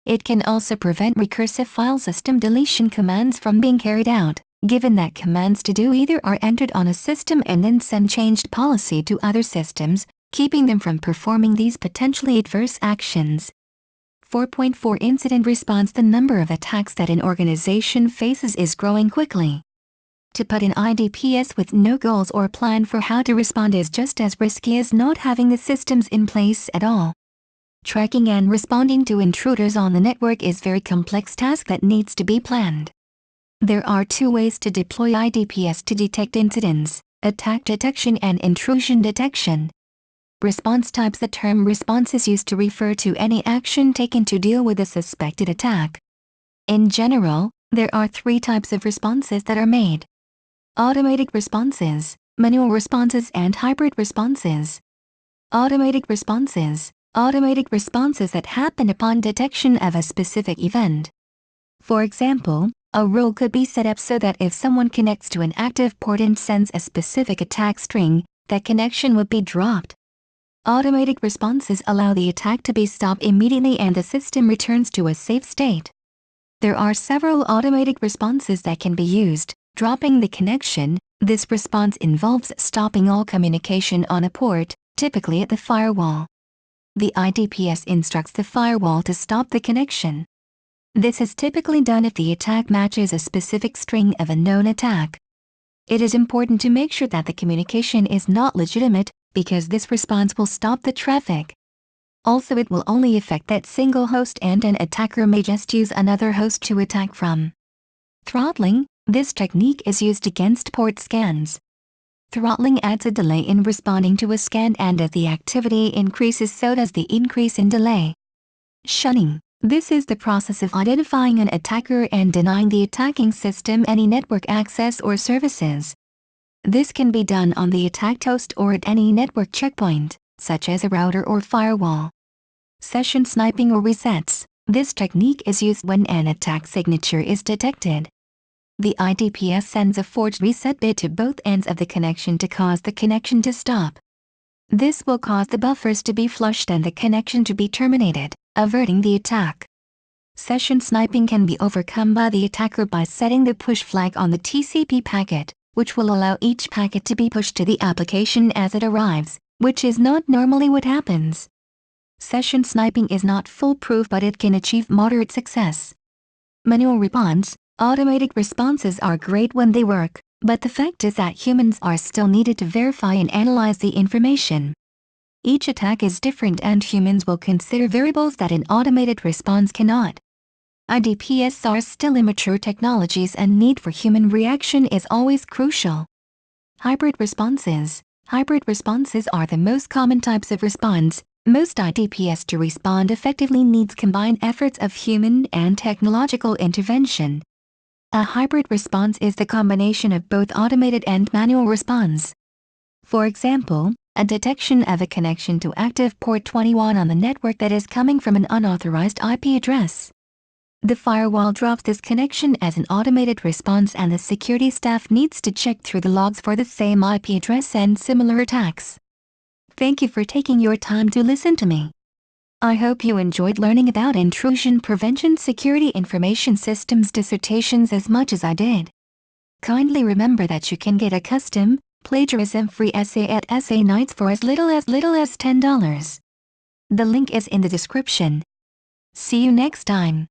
It can also prevent recursive file system deletion commands from being carried out, given that commands to do either are entered on a system and then send changed policy to other systems, keeping them from performing these potentially adverse actions. 4.4 Incident response. The number of attacks that an organization faces is growing quickly. To put in IDPS with no goals or plan for how to respond is just as risky as not having the systems in place at all. Tracking and responding to intruders on the network is a very complex task that needs to be planned. There are two ways to deploy IDPS to detect incidents: attack detection and intrusion detection. Response types. The term response is used to refer to any action taken to deal with a suspected attack. In general, there are three types of responses that are made: automatic responses, manual responses, and hybrid responses. Automatic responses that happen upon detection of a specific event. For example, a rule could be set up so that if someone connects to an active port and sends a specific attack string, that connection would be dropped. Automatic responses allow the attack to be stopped immediately and the system returns to a safe state. There are several automatic responses that can be used. Dropping the connection. This response involves stopping all communication on a port, typically at the firewall. The IDPS instructs the firewall to stop the connection. This is typically done if the attack matches a specific string of a known attack. It is important to make sure that the communication is not legitimate, because this response will stop the traffic. Also, it will only affect that single host and an attacker may just use another host to attack from. Throttling. This technique is used against port scans. Throttling adds a delay in responding to a scan, and as the activity increases, so does the increase in delay. Shunning. This is the process of identifying an attacker and denying the attacking system any network access or services. This can be done on the attacked host or at any network checkpoint, such as a router or firewall. Session sniping or resets. This technique is used when an attack signature is detected. The IDPS sends a forged reset bit to both ends of the connection to cause the connection to stop. This will cause the buffers to be flushed and the connection to be terminated, averting the attack. Session sniping can be overcome by the attacker by setting the push flag on the TCP packet, which will allow each packet to be pushed to the application as it arrives, which is not normally what happens. Session sniping is not foolproof, but it can achieve moderate success. Manual response. Automatic responses are great when they work, but the fact is that humans are still needed to verify and analyze the information. Each attack is different and humans will consider variables that an automated response cannot. IDPS are still immature technologies and need for human reaction is always crucial. Hybrid responses. Hybrid responses are the most common types of response. Most IDPS to respond effectively needs combined efforts of human and technological intervention. A hybrid response is the combination of both automated and manual response. For example, a detection of a connection to active port 21 on the network that is coming from an unauthorized IP address. The firewall drops this connection as an automated response, and the security staff needs to check through the logs for the same IP address and similar attacks. Thank you for taking your time to listen to me. I hope you enjoyed learning about intrusion prevention security information systems dissertations as much as I did. Kindly remember that you can get a custom, plagiarism-free essay at A9AYTZ for as little as $10. The link is in the description. See you next time.